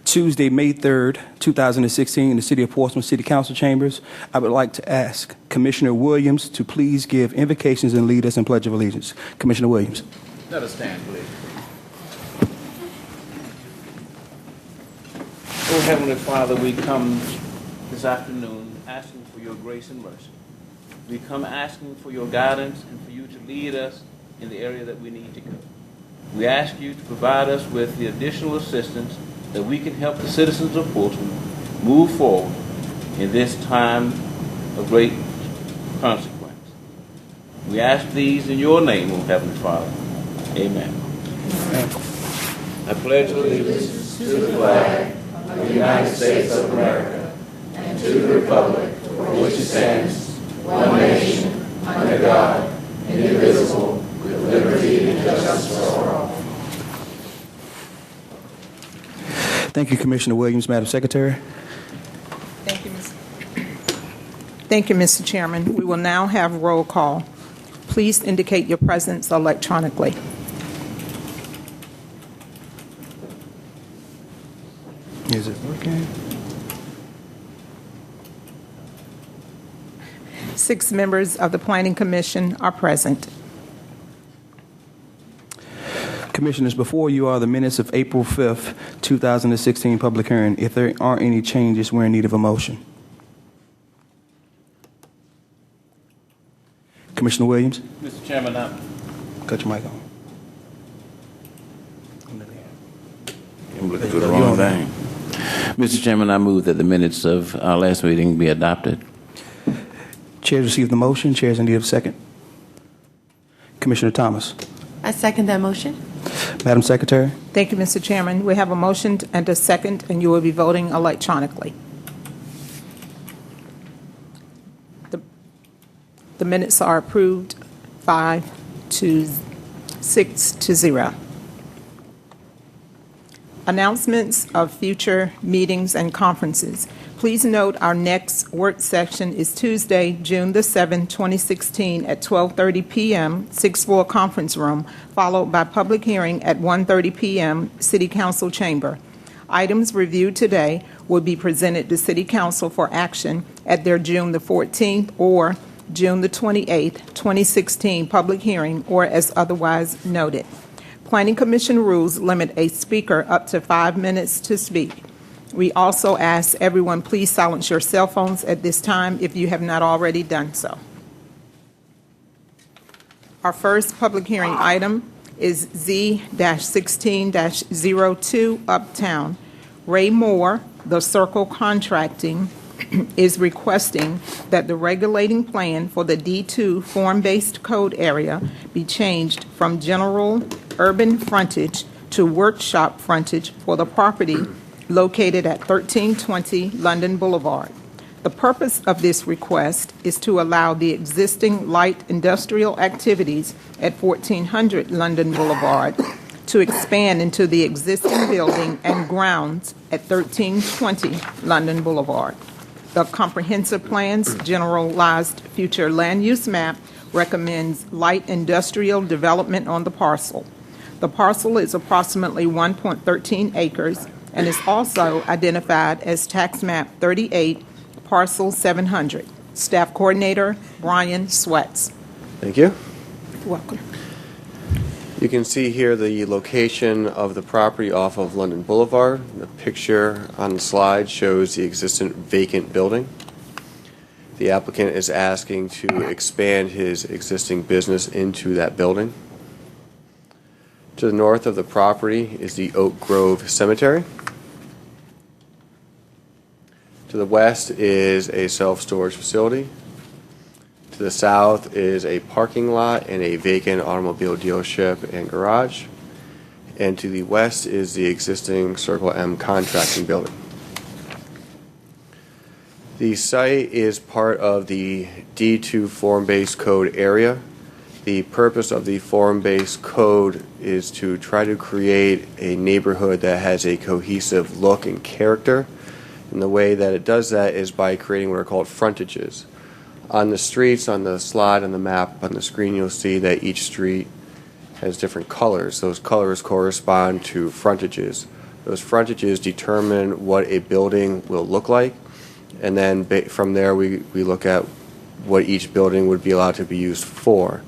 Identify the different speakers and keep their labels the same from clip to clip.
Speaker 1: Tuesday, May 3rd, 2016, in the City of Portsmouth City Council Chambers. I would like to ask Commissioner Williams to please give invocations and lead us in Pledge of Allegiance. Commissioner Williams.
Speaker 2: Let us stand, please. Oh, Heavenly Father, we come this afternoon asking for your grace and mercy. We come asking for your guidance and for you to lead us in the area that we need to go. We ask you to provide us with the additional assistance that we can help the citizens of Portsmouth move forward in this time of great consequence. We ask these in your name, O Heavenly Father. Amen. I pledge allegiance to the flag of the United States of America and to the republic for which it stands, one nation, under God, indivisible, with liberty and justice for all.
Speaker 1: Thank you, Commissioner Williams. Madam Secretary.
Speaker 3: Thank you, Mr. Chairman. We will now have roll call. Please indicate your presence electronically.
Speaker 1: Is it working?
Speaker 3: 6 members of the Planning Commission are present.
Speaker 1: Commissioners, before you are the minutes of April 5th, 2016 public hearing. If there aren't any changes, we're in need of a motion. Commissioner Williams.
Speaker 2: Mr. Chairman,
Speaker 1: Cut your mic on.
Speaker 2: I'm looking for the wrong thing. Mr. Chairman, I move that the minutes of our last meeting be adopted.
Speaker 1: Chair received the motion. Chair is in need of a second. Commissioner Thomas.
Speaker 4: I second that motion.
Speaker 1: Madam Secretary.
Speaker 3: Thank you, Mr. Chairman. We have a motion and a second, and you will be voting electronically. The minutes are approved 5-6-0. Announcements of future meetings and conferences. Please note our next work session is Tuesday, June the 7th, 2016 at 12:30 p.m., 6th floor conference room, followed by public hearing at 1:30 p.m., City Council chamber. Items reviewed today will be presented to City Council for action at their June the 14th or June the 28th, 2016 public hearing or as otherwise noted. Planning Commission rules limit a speaker up to 5 minutes to speak. We also ask everyone please silence your cell phones at this time if you have not already done so. Our first public hearing item is Z-16-02 Uptown. Ray Moore, The Circle Contracting, is requesting that the regulating plan for the D2 form-based code area be changed from general urban frontage to workshop frontage for the property located at 1320 London Boulevard. The purpose of this request is to allow the existing light industrial activities at 1400 London Boulevard to expand into the existing building and grounds at 1320 London Boulevard. The comprehensive plan's generalized future land use map recommends light industrial development on the parcel. The parcel is approximately 1.13 acres and is also identified as tax map 38, parcel 700. Staff Coordinator Brian Sweats.
Speaker 5: Thank you.
Speaker 3: You're welcome.
Speaker 5: You can see here the location of the property off of London Boulevard. The picture on the slide shows the existing vacant building. The applicant is asking to expand his existing business into that building. To the north of the property is the Oak Grove Cemetery. To the west is a self-storage facility. To the south is a parking lot and a vacant automobile dealership and garage. And to the west is the existing Circle M contracting building. The site is part of the D2 form-based code area. The purpose of the form-based code is to try to create a neighborhood that has a cohesive look and character. And the way that it does that is by creating what are called frontages. On the streets, on the slide on the map on the screen, you'll see that each street has different colors. Those colors correspond to frontages. Those frontages determine what a building will look like, and then from there we look at what each building would be allowed to be used for.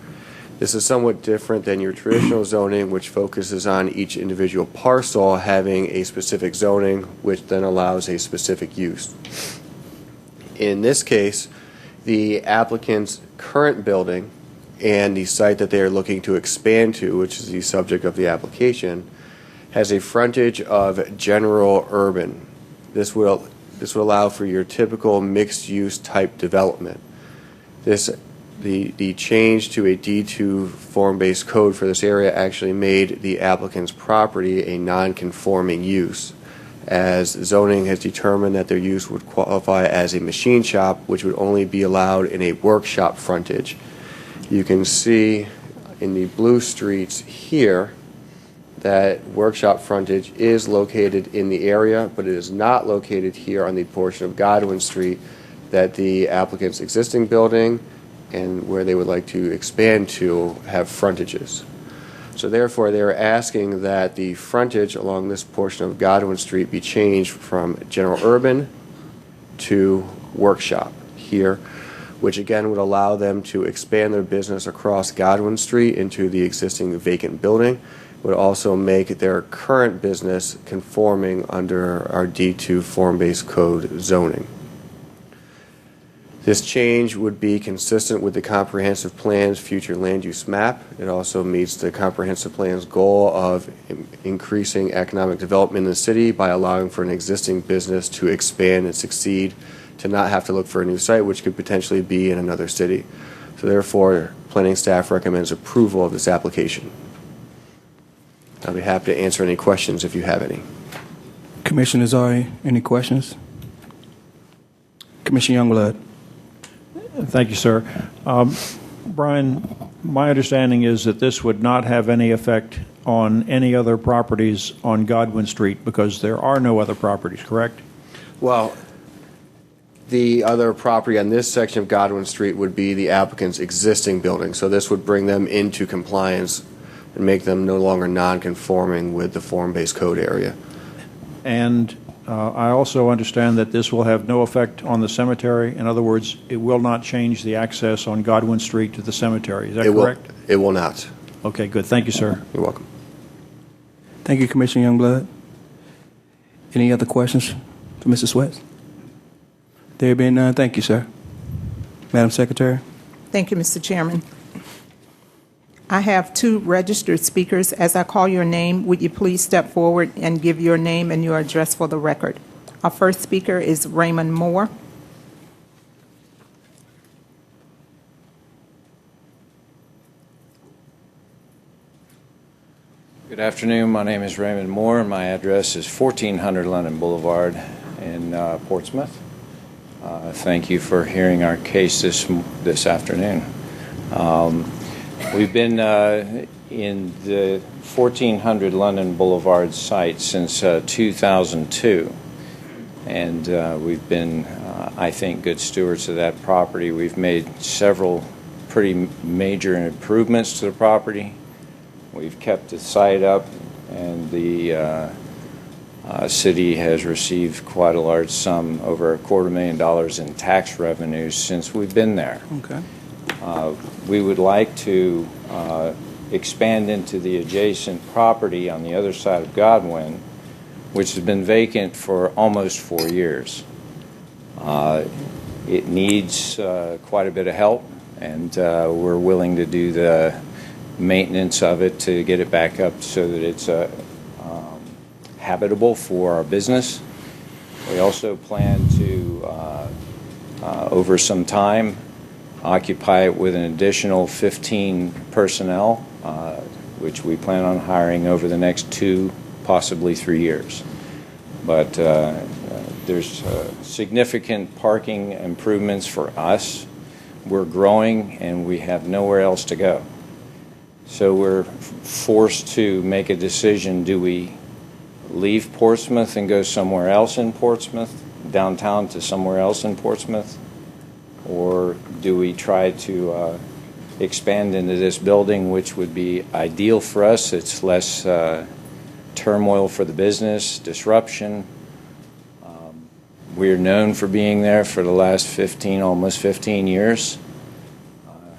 Speaker 5: This is somewhat different than your traditional zoning, which focuses on each individual parcel having a specific zoning, which then allows a specific use. In this case, the applicant's current building and the site that they are looking to expand to, which is the subject of the application, has a frontage of general urban. This will allow for your typical mixed-use type development. The change to a D2 form-based code for this area actually made the applicant's property a non-conforming use, as zoning has determined that their use would qualify as a machine shop, which would only be allowed in a workshop frontage. You can see in the blue streets here that workshop frontage is located in the area, but it is not located here on the portion of Godwin Street that the applicant's existing building and where they would like to expand to have frontages. So therefore, they are asking that the frontage along this portion of Godwin Street be changed from general urban to workshop here, which again would allow them to expand their business across Godwin Street into the existing vacant building, would also make their current business conforming under our D2 form-based code zoning. This change would be consistent with the comprehensive plan's future land use map. It also meets the comprehensive plan's goal of increasing economic development in the city by allowing for an existing business to expand and succeed, to not have to look for a new site, which could potentially be in another city. So therefore, planning staff recommends approval of this application. I'll be happy to answer any questions if you have any.
Speaker 1: Commissioner Zari, any questions? Commissioner Youngblood.
Speaker 6: Thank you, sir. Brian, my understanding is that this would not have any effect on any other properties on Godwin Street because there are no other properties, correct?
Speaker 5: Well, the other property on this section of Godwin Street would be the applicant's existing building. So this would bring them into compliance and make them no longer non-conforming with the form-based code area.
Speaker 6: And I also understand that this will have no effect on the cemetery. In other words, it will not change the access on Godwin Street to the cemetery. Is that correct?
Speaker 5: It will not.
Speaker 6: Okay, good. Thank you, sir.
Speaker 5: You're welcome.
Speaker 1: Thank you, Commissioner Youngblood. Any other questions for Mr. Sweats? There being none, thank you, sir. Madam Secretary.
Speaker 3: Thank you, Mr. Chairman. I have 2 registered speakers. As I call your name, would you please step forward and give your name and your address for the record? Our first speaker is Raymond Moore.
Speaker 7: Good afternoon. My name is Raymond Moore, and my address is 1400 London Boulevard in Portsmouth. Thank you for hearing our case this afternoon. We've been in the 1400 London Boulevard site since 2002, and we've been, I think, good stewards of that property. We've made several pretty major improvements to the property. We've kept the site up, and the city has received quite a large sum, over $250,000 in tax revenues since we've been there.
Speaker 1: Okay.
Speaker 7: We would like to expand into the adjacent property on the other side of Godwin, which has been vacant for almost 4 years. It needs quite a bit of help, and we're willing to do the maintenance of it to get it back up so that it's habitable for our business. We also plan to, over some time, occupy it with an additional 15 personnel, which we plan on hiring over the next 2, possibly 3 years. But there's significant parking improvements for us. We're growing, and we have nowhere else to go. So we're forced to make a decision. Do we leave Portsmouth and go somewhere else in Portsmouth, downtown to somewhere else in Portsmouth? Or do we try to expand into this building, which would be ideal for us? It's less turmoil for the business, disruption. We're known for being there for the last almost 15 years.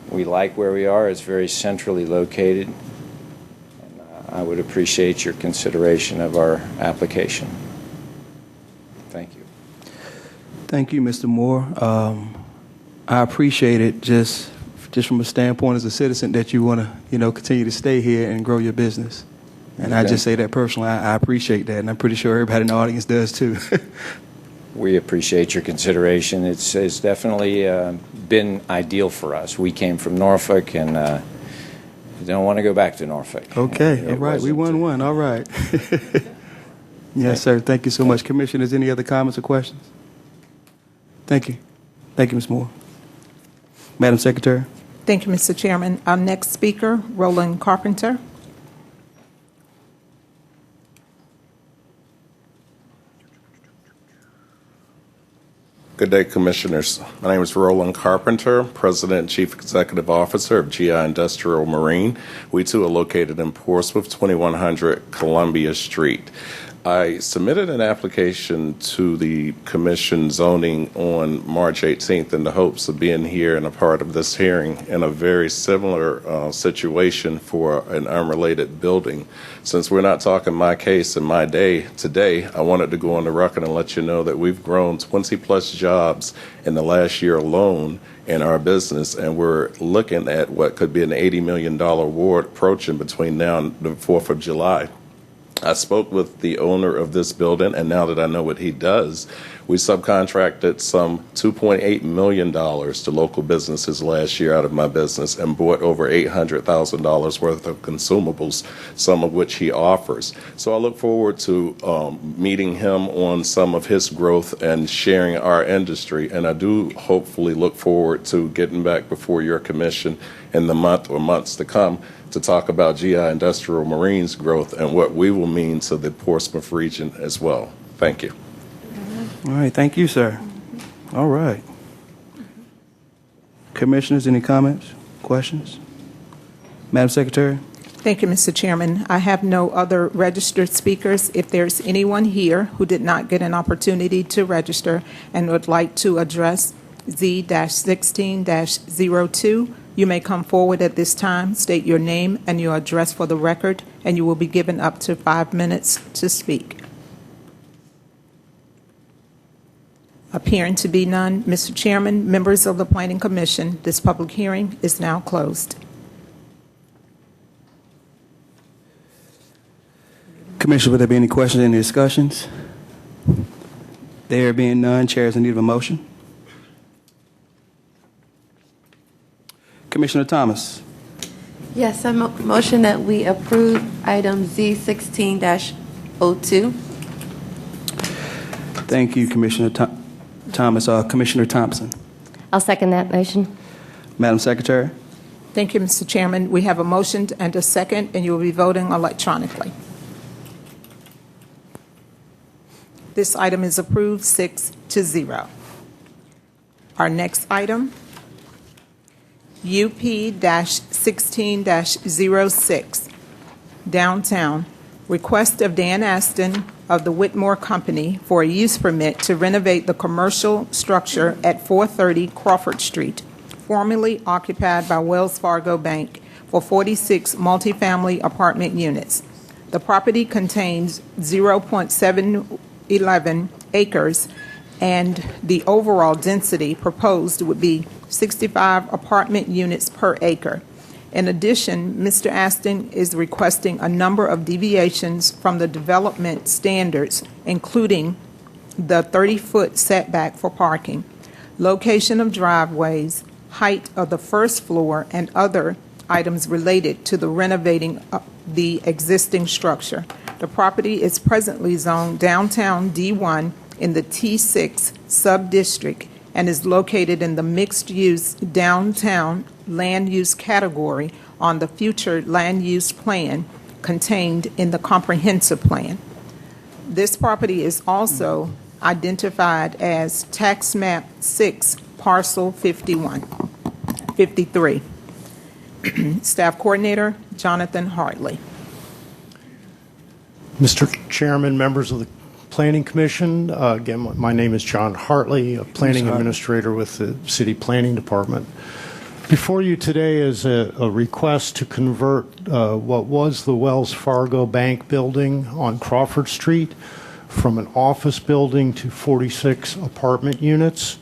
Speaker 7: We like where we are. It's very centrally located. And I would appreciate your consideration of our application. Thank you.
Speaker 1: Thank you, Mr. Moore. I appreciate it just from a standpoint as a citizen that you want to, continue to stay here and grow your business. And I
Speaker 7: Okay.
Speaker 1: just say that personally. I appreciate that, and I'm pretty sure everybody in the audience does too.
Speaker 7: We appreciate your consideration. It's definitely been ideal for us. We came from Norfolk and don't want to go back to Norfolk.
Speaker 1: Okay,
Speaker 7: It
Speaker 1: all right. We
Speaker 7: wasn't-
Speaker 1: won one. All right. Yes, sir. Thank you so much. Commissioners, any other comments or questions? Thank you. Thank you, Ms. Moore. Madam Secretary?
Speaker 3: Thank you, Mr. Chairman. Our next speaker, Roland Carpenter.
Speaker 8: Good day, Commissioners. My name is Roland Carpenter, President and Chief Executive Officer of GI Industrial Marine. We too are located in Portsmouth, 2100 Columbia Street. I submitted an application to the Commission zoning on March 18th in the hopes of being here and a part of this hearing in a very similar situation for an unrelated building. Since we're not talking my case and my day today, I wanted to go on the record and let you know that we've grown 20-plus jobs in the last year alone in our business, and we're looking at what could be an $80 million award approaching between now and the 4th of July. I spoke with the owner of this building, and now that I know what he does, we subcontracted some $2.8 million to local businesses last year out of my business and bought over $800,000 worth of consumables, some of which he offers. So I look forward to meeting him on some of his growth and sharing our industry, and I do hopefully look forward to getting back before your commission in the month or months to come to talk about GI Industrial Marine's growth and what we will mean to the Portsmouth region as well. Thank you.
Speaker 1: All right. Thank you, sir. All right. Commissioners, any comments, questions? Madam Secretary?
Speaker 3: Thank you, Mr. Chairman. I have no other registered speakers. If there's anyone here who did not get an opportunity to register and would like to address Z-16-02, you may come forward at this time, state your name and your address for the record, and you will be given up to 5 minutes to speak. Appearing to be none, Mr. Chairman, members of the Planning Commission, this public hearing is now closed.
Speaker 1: Commissioner, would there be any questions, any discussions? There being none, Chair is in need of a motion. Commissioner Thomas.
Speaker 4: Yes, I motion that we approve item Z16-02.
Speaker 1: Thank you, Commissioner Thomas. Commissioner Thompson.
Speaker 9: I'll second that motion.
Speaker 1: Madam Secretary?
Speaker 3: Thank you, Mr. Chairman. We have a motion and a second, and you will be voting electronically. This item is approved 6-0. Our next item, UP-16-06, Downtown. Request of Dan Aston of the Whitmore Company for a use permit to renovate the commercial structure at 430 Crawford Street, formerly occupied by Wells Fargo Bank, for 46 multifamily apartment units. The property contains 0.711 acres, and the overall density proposed would be 65 apartment units per acre. In addition, Mr. Aston is requesting a number of deviations from the development standards, including the 30-foot setback for parking, location of driveways, height of the first floor, and other items related to the renovating of the existing structure. The property is presently zoned downtown D1 in the T6 sub-district and is located in the mixed-use downtown land use category on the future land use plan contained in the comprehensive plan. This property is also identified as tax map 6, parcel 53. Staff Coordinator Jonathan Hartley.
Speaker 10: Mr. Chairman, members of the Planning Commission, again, my name is John Hartley, a planning administrator with the City Planning Department. Before you today is a request to convert what was the Wells Fargo Bank building on Crawford Street from an office building to 46 apartment units.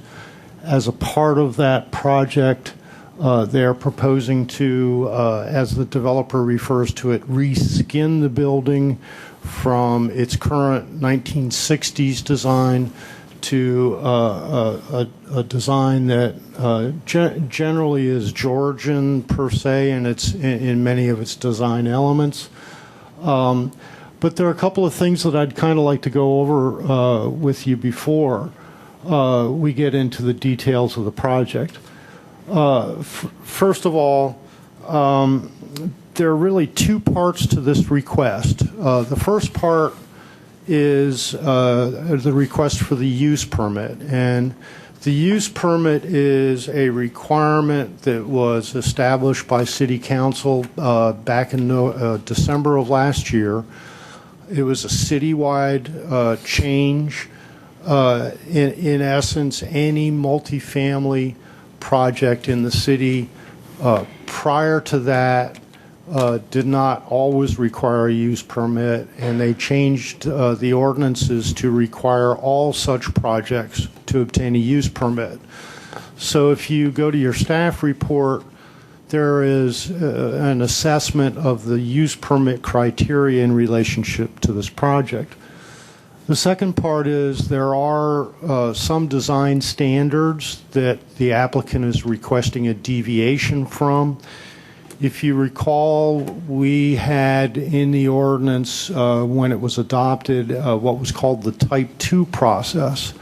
Speaker 10: As a part of that project, they're proposing to, as the developer refers to it, reskin the building from its current 1960s design to a design that generally is Georgian per se, and it's in many of its design elements. But there are a couple of things that I'd kind of like to go over with you before we get into the details of the project. First of all, there are really two parts to this request. The first part is the request for the use permit. And the use permit is a requirement that was established by City Council back in December of last year. It was a citywide change. In essence, any multifamily project in the city prior to that did not always require a use permit, and they changed the ordinances to require all such projects to obtain a use permit. So if you go to your staff report, there is an assessment of the use permit criteria in relationship to this project. The second part is there are some design standards that the applicant is requesting a deviation from. If you recall, we had in the ordinance when it was adopted what was called the Type 2 process.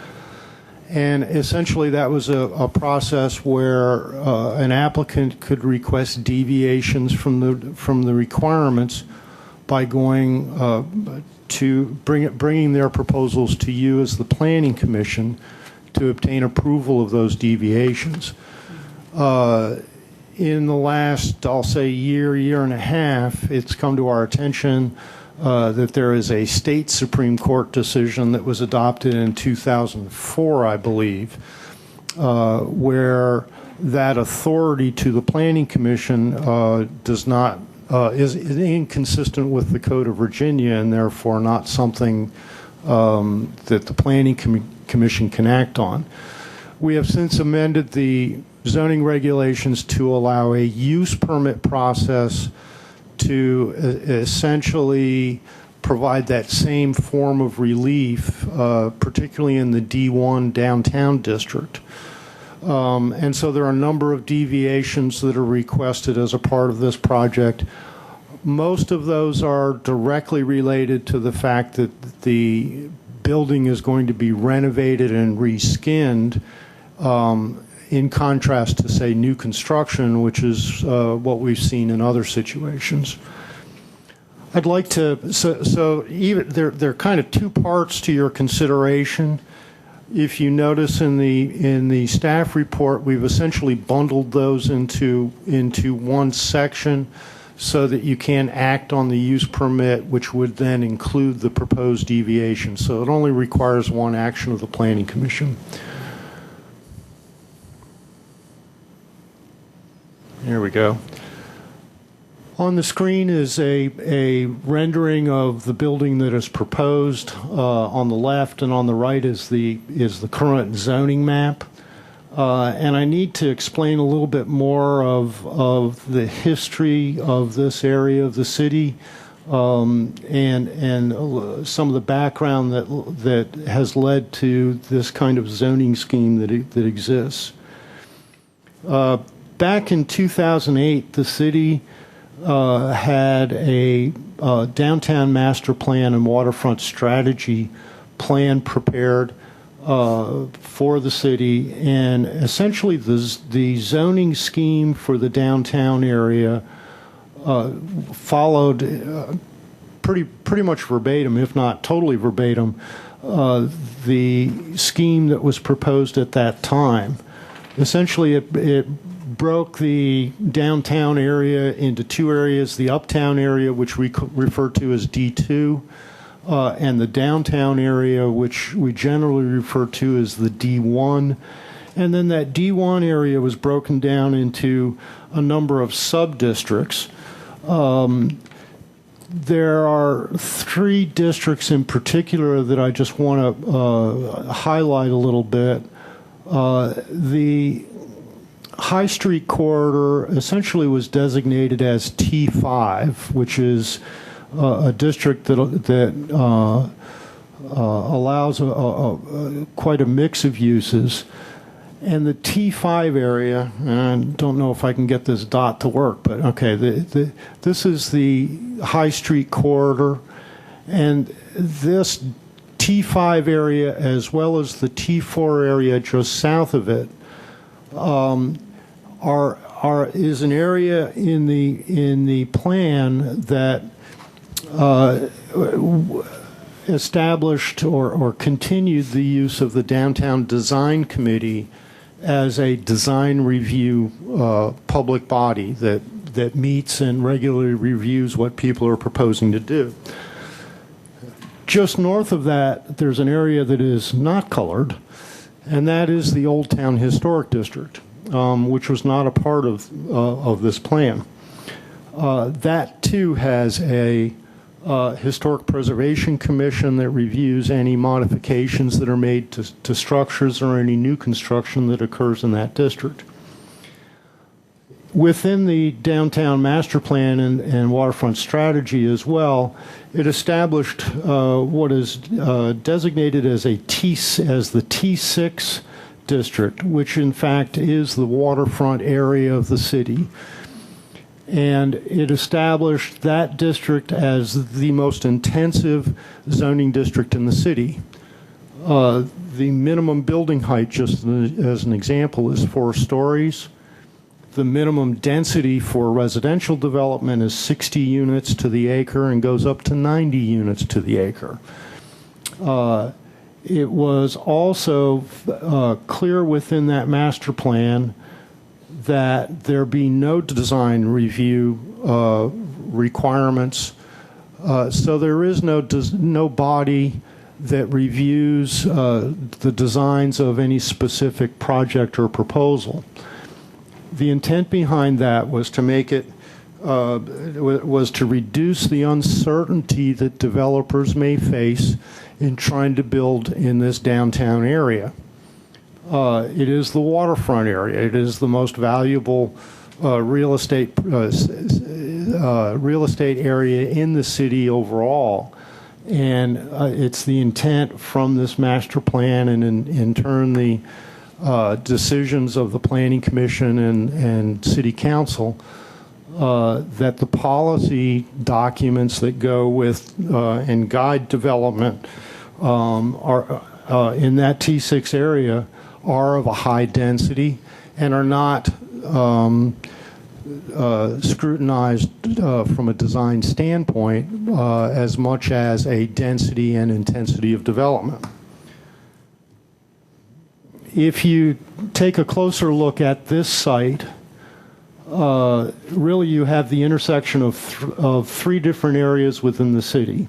Speaker 10: And essentially that was a process where an applicant could request deviations from the requirements by going to bringing their proposals to you as the Planning Commission to obtain approval of those deviations. In the last, I'll say, year and a half, it's come to our attention that there is a state Supreme Court decision that was adopted in 2004, I believe, where that authority to the Planning Commission does not is inconsistent with the Code of Virginia, and therefore not something that the Planning Commission can act on. We have since amended the zoning regulations to allow a use permit process to essentially provide that same form of relief, particularly in the D1 downtown district. And so there are a number of deviations that are requested as a part of this project. Most of those are directly related to the fact that the building is going to be renovated and reskinned, in contrast to, say, new construction, which is what we've seen in other situations. I'd like to, so even there are kind of two parts to your consideration. If you notice in the staff report, we've essentially bundled those into one section so that you can act on the use permit, which would then include the proposed deviation. So it only requires one action of the Planning Commission. Here we go. On the screen is a rendering of the building that is proposed. On the left and on the right is the current zoning map. And I need to explain a little bit more of the history of this area of the city, and some of the background that has led to this kind of zoning scheme that exists. Back in 2008, the city had a downtown master plan and waterfront strategy plan prepared for the city, and essentially the zoning scheme for the downtown area followed pretty much verbatim, if not totally verbatim, the scheme that was proposed at that time. Essentially, it broke the downtown area into two areas: the uptown area, which we refer to as D2, and the downtown area, which we generally refer to as the D1. And then that D1 area was broken down into a number of sub-districts. There are 3 districts in particular that I just want to highlight a little bit. The High Street corridor essentially was designated as T5, which is a district that allows quite a mix of uses. And the T5 area, and I don't know if I can get this dot to work, but okay, this is the High Street corridor, and this T5 area, as well as the T4 area just south of it, is an area in the plan that established or continued the use of the Downtown Design Committee as a design review public body that meets and regularly reviews what people are proposing to do. Just north of that, there's an area that is not colored, and that is the Old Town Historic District, which was not a part of this plan. That too has a Historic Preservation Commission that reviews any modifications that are made to structures or any new construction that occurs in that district. Within the downtown master plan and waterfront strategy as well, it established what is designated as the T6 district, which in fact is the waterfront area of the city. And it established that district as the most intensive zoning district in the city. The minimum building height, just as an example, is 4 stories. The minimum density for residential development is 60 units to the acre and goes up to 90 units to the acre. It was also clear within that master plan that there be no design review requirements. So there is no body that reviews the designs of any specific project or proposal. The intent behind that was to make it was to reduce the uncertainty that developers may face in trying to build in this downtown area. It is the waterfront area. It is the most valuable real estate area in the city overall, and it's the intent from this master plan and in turn the decisions of the Planning Commission and City Council that the policy documents that go with and guide development are in that T6 area are of a high density and are not scrutinized from a design standpoint as much as a density and intensity of development. If you take a closer look at this site, really you have the intersection of 3 different areas within the city.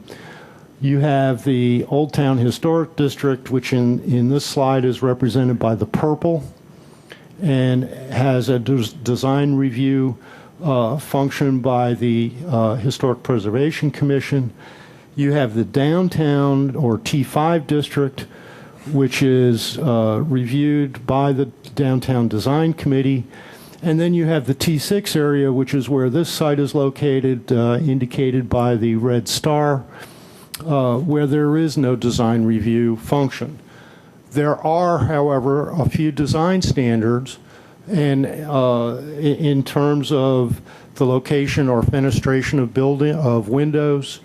Speaker 10: You have the Old Town Historic District, which in this slide is represented by the purple and has a design review function by the Historic Preservation Commission. You have the downtown or T5 district, which is reviewed by the Downtown Design Committee. And then you have the T6 area, which is where this site is located, indicated by the red star, where there is no design review function. There are, however, a few design standards, and in terms of the location or fenestration of windows,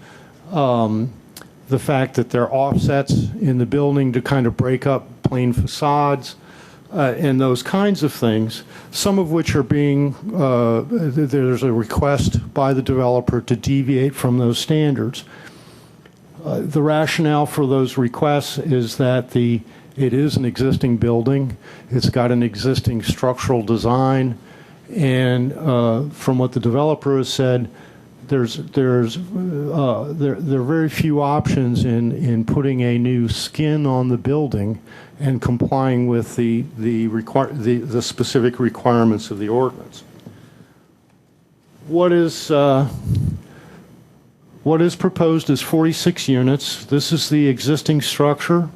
Speaker 10: the fact that there are offsets in the building to kind of break up plain facades, and those kinds of things, some of which are being, there's a request by the developer to deviate from those standards. The rationale for those requests is that it is an existing building, it's got an existing structural design, and from what the developer has said, are very few options in putting a new skin on the building and complying with the specific requirements of the ordinance. What is proposed is 46 units. This is the existing structure.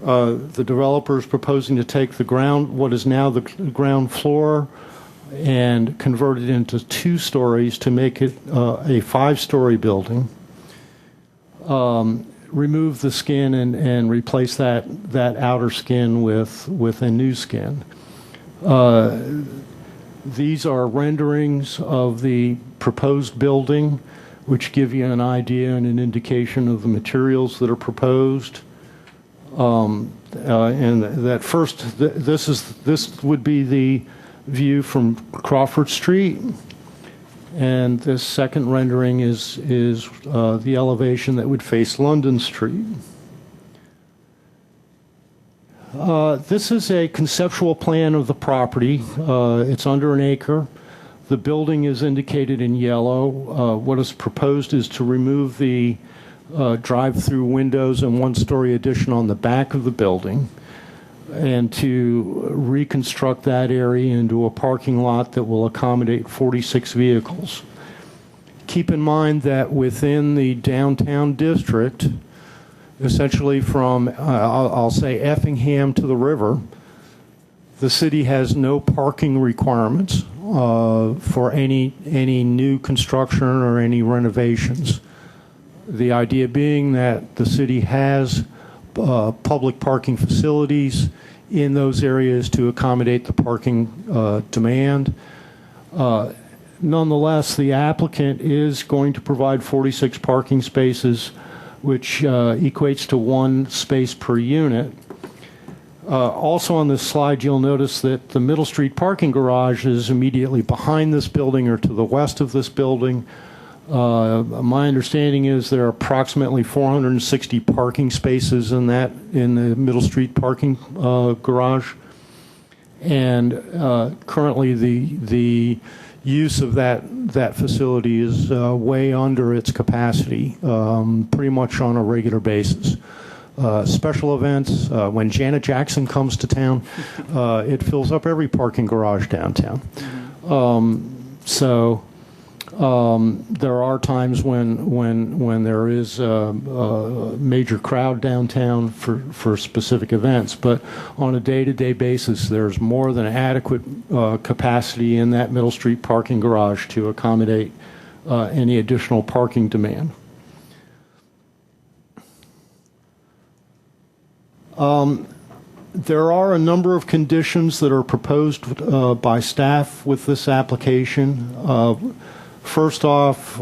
Speaker 10: The developer is proposing to take what is now the ground floor and convert it into 2 stories to make it a 5-story building. Remove the skin and replace that outer skin with a new skin. These are renderings of the proposed building, which give you an idea and an indication of the materials that are proposed. And that first, this would be the view from Crawford Street, and this second rendering is the elevation that would face London Street. This is a conceptual plan of the property. It's under an acre. The building is indicated in yellow. What is proposed is to remove the drive-through windows and 1-story addition on the back of the building, and to reconstruct that area into a parking lot that will accommodate 46 vehicles. Keep in mind that within the downtown district, essentially from, I'll say, Effingham to the river, the city has no parking requirements for any new construction or any renovations. The idea being that the city has public parking facilities in those areas to accommodate the parking demand. Nonetheless, the applicant is going to provide 46 parking spaces, which equates to 1 space per unit. Also on this slide, you'll notice that the Middle Street parking garage is immediately behind this building or to the west of this building. My understanding is there are approximately 460 parking spaces in the Middle Street parking garage, and currently the use of that facility is way under its capacity, pretty much on a regular basis. Special events, when Janet Jackson comes to town, it fills up every parking garage downtown. There are times when there is a major crowd downtown for specific events, but on a day-to-day basis, there's more than adequate capacity in that Middle Street parking garage to accommodate any additional parking demand. There are a number of conditions that are proposed by staff with this application. First off,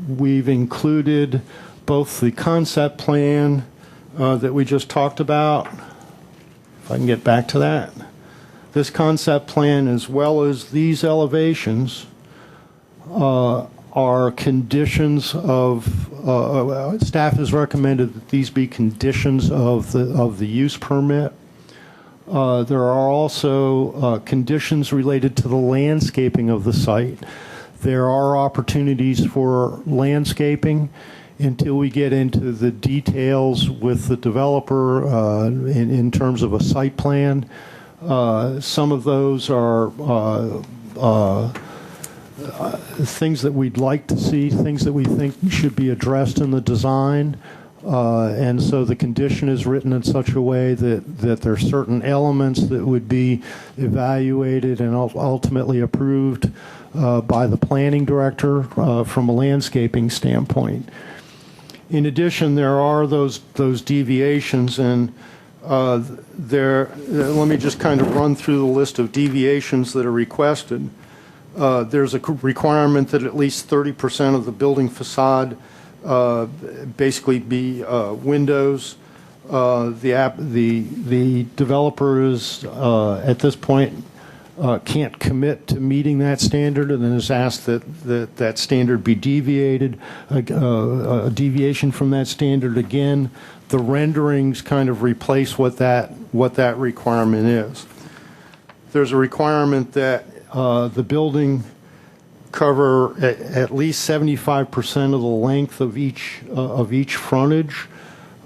Speaker 10: we've included both the concept plan that we just talked about, if I can get back to that. This concept plan, as well as these elevations, are conditions of, staff has recommended that these be conditions of the use permit. There are also conditions related to the landscaping of the site. There are opportunities for landscaping until we get into the details with the developer in terms of a site plan. Some of those are things that we'd like to see, things that we think should be addressed in the design. And so the condition is written in such a way that there are certain elements that would be evaluated and ultimately approved by the planning director from a landscaping standpoint. In addition, there are those deviations, and let me just kind of run through the list of deviations that are requested. There's a requirement that at least 30% of the building facade basically be windows. The developer is at this point can't commit to meeting that standard, and then has asked that standard be deviated. A deviation from that standard, again, the renderings kind of replace what that requirement is. There's a requirement that the building cover at least 75% of the length of each frontage.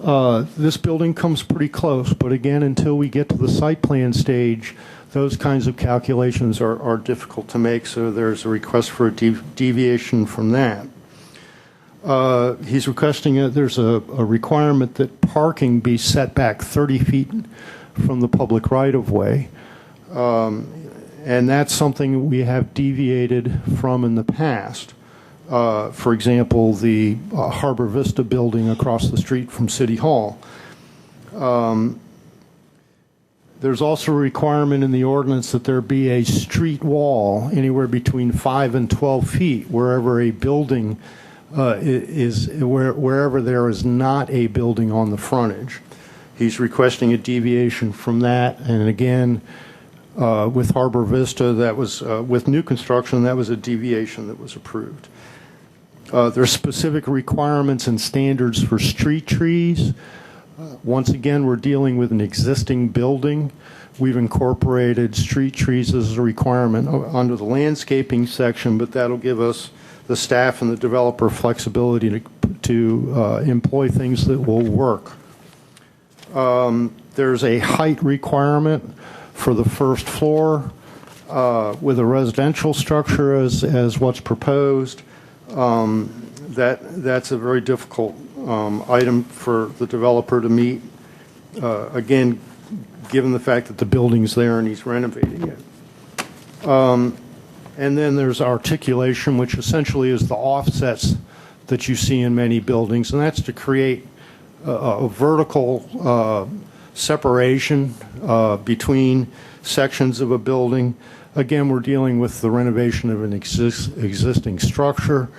Speaker 10: This building comes pretty close, but again, until we get to the site plan stage, those kinds of calculations are difficult to make, so there's a request for a deviation from that. He's requesting there's a requirement that parking be set back 30 feet from the public right-of-way. And that's something we have deviated from in the past. For example, the Harbor Vista building across the street from City Hall. There's also a requirement in the ordinance that there be a street wall anywhere between 5 and 12 feet wherever a building wherever there is not a building on the frontage. He's requesting a deviation from that, and again, with Harbor Vista, that was with new construction, that was a deviation that was approved. There's specific requirements and standards for street trees. Once again, we're dealing with an existing building. We've incorporated street trees as a requirement under the landscaping section, but that'll give us, the staff and the developer, flexibility to employ things that will work. There's a height requirement for the first floor with a residential structure as what's proposed. That's a very difficult item for the developer to meet, again, given the fact that the building's there and he's renovating it. And then there's articulation, which essentially is the offsets that you see in many buildings, and that's to create a vertical separation between sections of a building. Again, we're dealing with the renovation of an existing structure,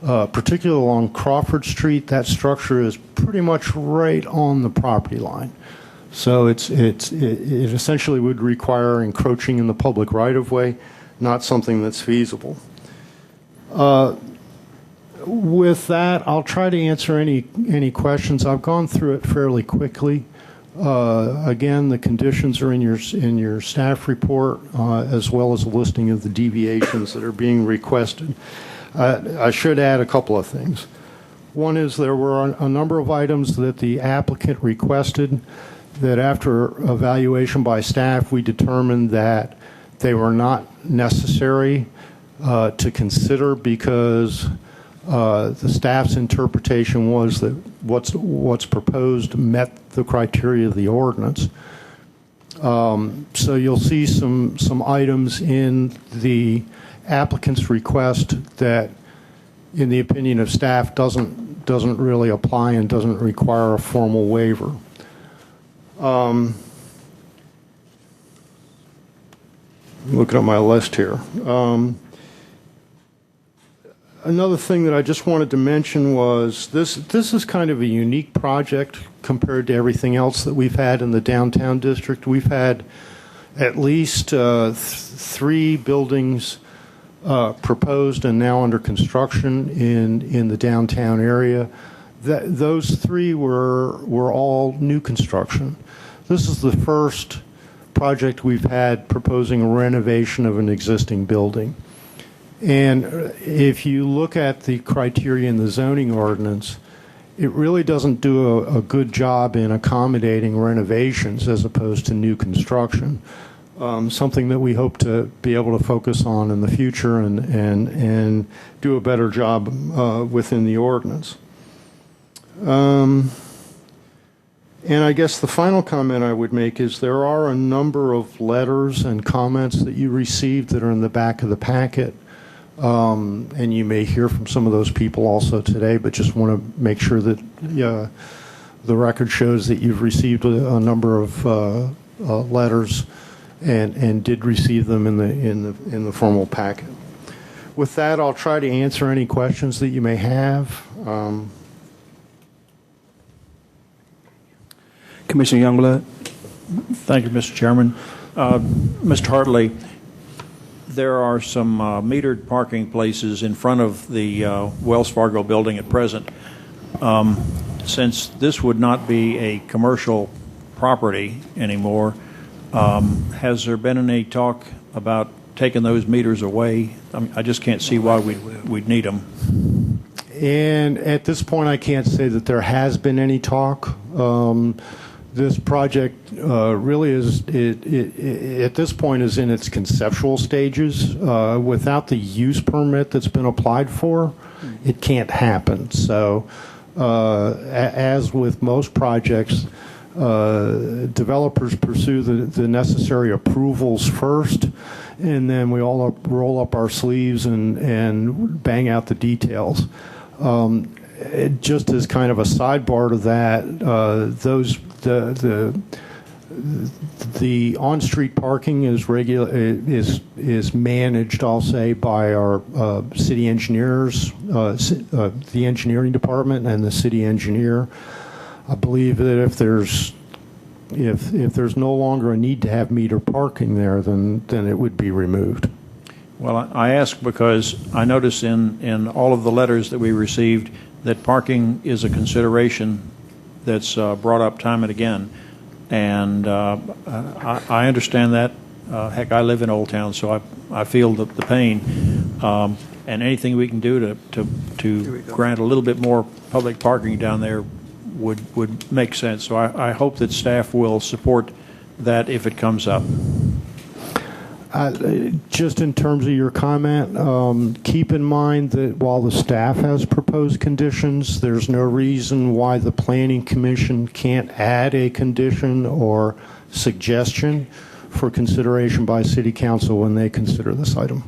Speaker 10: particularly along Crawford Street. That structure is pretty much right on the property line. So it essentially would require encroaching in the public right-of-way, not something that's feasible. With that, I'll try to answer any questions. I've gone through it fairly quickly. Again, the conditions are in your staff report, as well as a listing of the deviations that are being requested. I should add a couple of things. One is there were a number of items that the applicant requested that after evaluation by staff, we determined that they were not necessary to consider because the staff's interpretation was that what's proposed met the criteria of the ordinance. So you'll see some items in the applicant's request that, in the opinion of staff, doesn't really apply and doesn't require a formal waiver. Looking at my list here. Another thing that I just wanted to mention was this is kind of a unique project compared to everything else that we've had in the downtown district. We've had at least 3 buildings proposed and now under construction in the downtown area. Those 3 were all new construction. This is the first project we've had proposing a renovation of an existing building. And if you look at the criteria in the zoning ordinance, it really doesn't do a good job in accommodating renovations as opposed to new construction. Something that we hope to be able to focus on in the future and do a better job within the ordinance. And I guess the final comment I would make is there are a number of letters and comments that you received that are in the back of the packet. And you may hear from some of those people also today, but just want to make sure that the record shows that you've received a number of letters and did receive them in the formal packet. With that, I'll try to answer any questions that you may have.
Speaker 1: Commissioner Youngblood.
Speaker 6: Thank you, Mr. Chairman. Mr. Hartley, there are some metered parking places in front of the Wells Fargo building at present. Since this would not be a commercial property anymore, has there been any talk about taking those meters away, I just can't see why we'd need them.
Speaker 10: And at this point, I can't say that there has been any talk. This project really is, at this point, is in its conceptual stages. Without the use permit that's been applied for, it can't happen. So, as with most projects, developers pursue the necessary approvals first, and then we all roll up our sleeves and bang out the details. Just as kind of a sidebar to that, the on-street parking is managed, I'll say, by our city engineers, the engineering department, and the city engineer. I believe that if there's no longer a need to have meter parking there, then it would be removed.
Speaker 6: Well, I ask because I notice in all of the letters that we received that parking is a consideration that's brought up time and again. And I understand that. Heck, I live in Old Town, so I feel the pain. And anything we can do to grant a little bit more public parking down there would make sense. So I hope that staff will support that if it comes up.
Speaker 10: Just in terms of your comment, keep in mind that while the staff has proposed conditions, there's no reason why the Planning Commission can't add a condition or suggestion for consideration by City Council when they consider this item.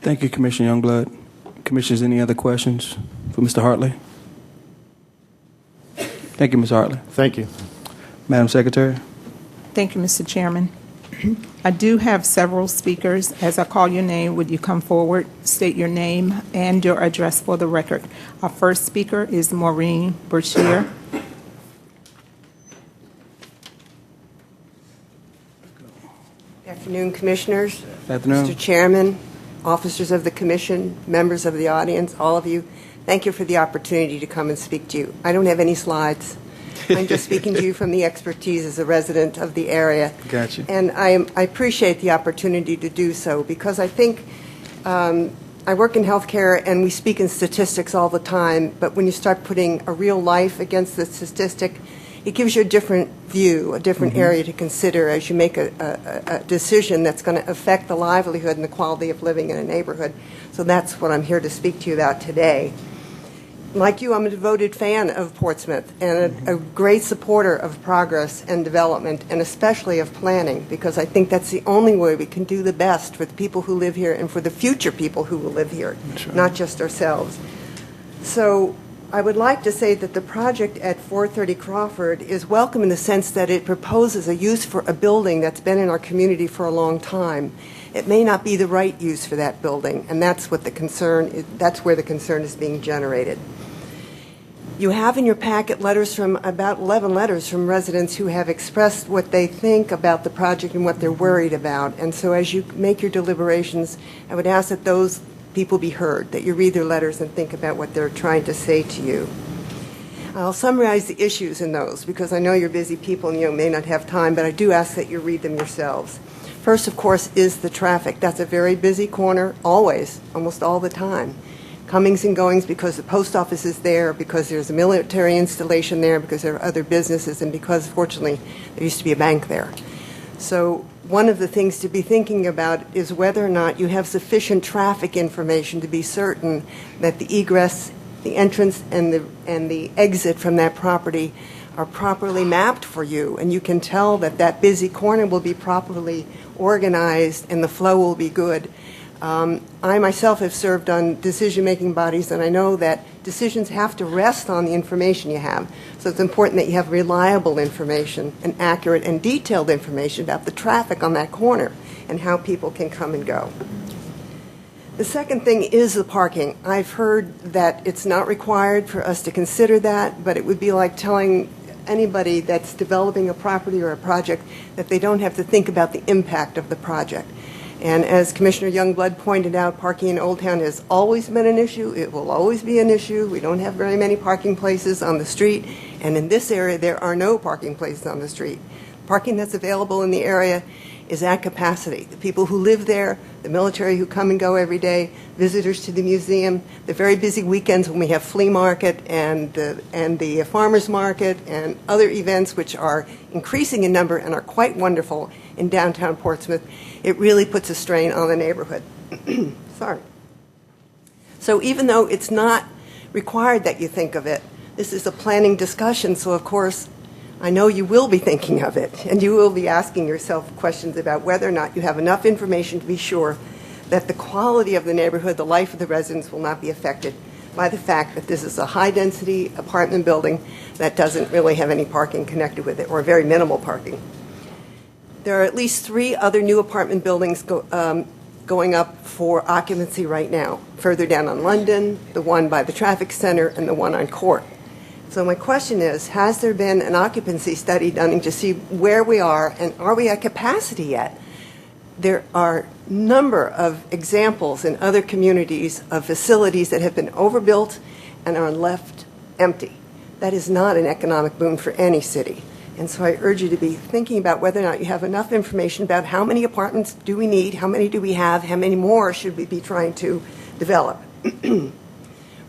Speaker 1: Thank you, Commissioner Youngblood. Commissioners, any other questions for Mr. Hartley? Thank you, Ms. Hartley.
Speaker 10: Thank you.
Speaker 1: Madam Secretary.
Speaker 3: Thank you, Mr. Chairman. I do have several speakers. As I call your name, would you come forward, state your name and your address for the record? Our first speaker is Maureen Brashear.
Speaker 11: Good afternoon, Commissioners.
Speaker 1: Good afternoon.
Speaker 11: Mr. Chairman, officers of the Commission, members of the audience, all of you, thank you for the opportunity to come and speak to you. I don't have any slides. I'm just speaking to you from the expertise as a resident of the area.
Speaker 1: Gotcha.
Speaker 11: And I appreciate the opportunity to do so because I think I work in healthcare and we speak in statistics all the time, but when you start putting a real life against the statistic, it gives you a different view, a different area to consider as you make a decision that's going to affect the livelihood and the quality of living in a neighborhood. So that's what I'm here to speak to you about today. Like you, I'm a devoted fan of Portsmouth and a great supporter of progress and development, and especially of planning, because I think that's the only way we can do the best for the people who live here and for the future people who will live here, not just ourselves. So I would like to say that the project at 430 Crawford is welcome in the sense that it proposes a use for a building that's been in our community for a long time. It may not be the right use for that building, and that's what the concern is, that's where the concern is being generated. You have in your packet about 11 letters from residents who have expressed what they think about the project and what they're worried about. And so as you make your deliberations, I would ask that those people be heard, that you read their letters and think about what they're trying to say to you. I'll summarize the issues in those because I know you're busy people and you may not have time, but I do ask that you read them yourselves. First, of course, is the traffic. That's a very busy corner, always, almost all the time. Comings and goings because the post office is there, because there's a military installation there, because there are other businesses, and because, fortunately, there used to be a bank there. So one of the things to be thinking about is whether or not you have sufficient traffic information to be certain that the egress, the entrance, and the exit from that property are properly mapped for you, and you can tell that that busy corner will be properly organized and the flow will be good. I myself have served on decision-making bodies, and I know that decisions have to rest on the information you have. So it's important that you have reliable information and accurate and detailed information about the traffic on that corner and how people can come and go. The second thing is the parking. I've heard that it's not required for us to consider that, but it would be like telling anybody that's developing a property or a project that they don't have to think about the impact of the project. And as Commissioner Youngblood pointed out, parking in Old Town has always been an issue. It will always be an issue. We don't have very many parking places on the street. And in this area, there are no parking places on the street. parking that's available in the area is at capacity. The people who live there, the military who come and go every day, visitors to the museum, the very busy weekends when we have flea market and the farmers market and other events which are increasing in number and are quite wonderful in downtown Portsmouth, it really puts a strain on the neighborhood. Sorry. So even though it's not required that you think of it, this is a planning discussion, so of course I know you will be thinking of it, and you will be asking yourself questions about whether or not you have enough information to be sure that the quality of the neighborhood, the life of the residents will not be affected by the fact that this is a high-density apartment building that doesn't really have any parking connected with it, or very minimal parking. There are at least 3 other new apartment buildings going up for occupancy right now, further down on London, the one by the traffic center, and the one on Court. So my question is, has there been an occupancy study done to see where we are, and are we at capacity yet? There are a number of examples in other communities of facilities that have been overbuilt and are left empty. That is not an economic boon for any city. And so I urge you to be thinking about whether or not you have enough information about how many apartments do we need, how many do we have, how many more should we be trying to develop.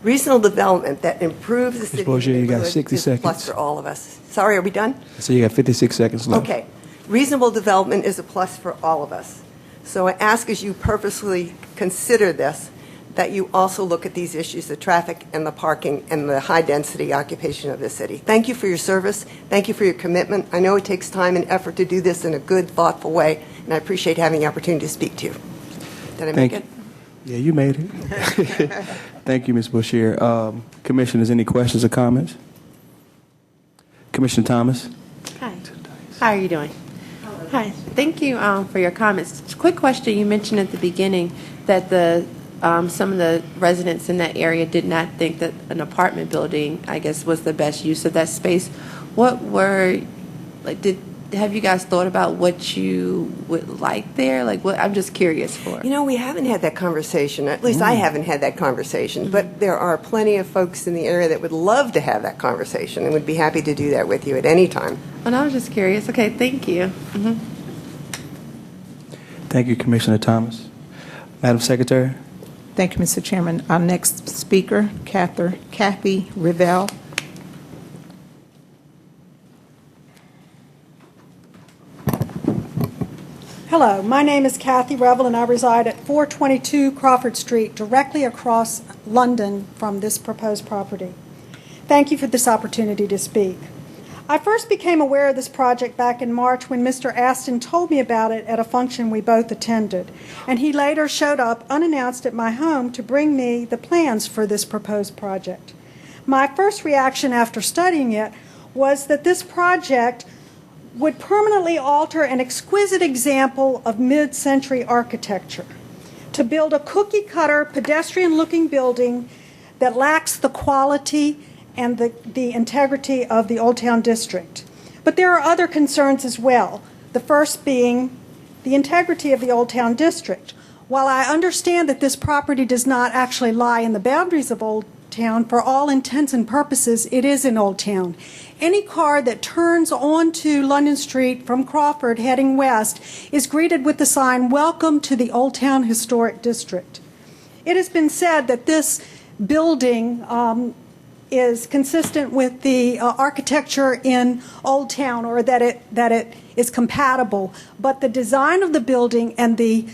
Speaker 11: Regional development that improves the city
Speaker 1: Bourget, you got
Speaker 11: neighborhood
Speaker 1: 60
Speaker 11: is a plus
Speaker 1: seconds.
Speaker 11: for all of us. Sorry, are we done?
Speaker 1: So you got 56 seconds left.
Speaker 11: Okay. Reasonable development is a plus for all of us. So I ask as you purposely consider this, that you also look at these issues, the traffic and the parking and the high-density occupation of the city. Thank you for your service. Thank you for your commitment. I know it takes time and effort to do this in a good, thoughtful way, and I appreciate having the opportunity to speak to you. Did I make it?
Speaker 1: Yeah, you made it. Thank you, Ms. Boucher. Commissioners, any questions or comments? Commissioner Thomas?
Speaker 4: Hi. How are you doing? Hi. Thank you for your comments. Just a quick question. You mentioned at the beginning that some of the residents in that area did not think that an apartment building, I guess, was the best use of that space. Have you guys thought about what you would like there? I'm just curious for.
Speaker 11: You know, we haven't had that conversation. At least I haven't had that conversation. But there are plenty of folks in the area that would love to have that conversation and would be happy to do that with you at any time.
Speaker 4: And I was just curious. Okay, thank you.
Speaker 1: Thank you, Commissioner Thomas. Madam Secretary?
Speaker 3: Thank you, Mr. Chairman. Our next speaker, Kathy Revelle.
Speaker 12: Hello, my name is Kathy Revel, and I reside at 422 Crawford Street, directly across London from this proposed property. Thank you for this opportunity to speak. I first became aware of this project back in March when Mr. Aston told me about it at a function we both attended, and he later showed up unannounced at my home to bring me the plans for this proposed project. My first reaction after studying it was that this project would permanently alter an exquisite example of mid-century architecture. To build a cookie-cutter, pedestrian-looking building that lacks the quality and the integrity of the Old Town District. But there are other concerns as well, the first being the integrity of the Old Town District. While I understand that this property does not actually lie in the boundaries of Old Town, for all intents and purposes, it is in Old Town. Any car that turns onto London Street from Crawford heading west is greeted with the sign, "Welcome to the Old Town Historic District." It has been said that this building is consistent with the architecture in Old Town, or that it is compatible, but the design of the building and the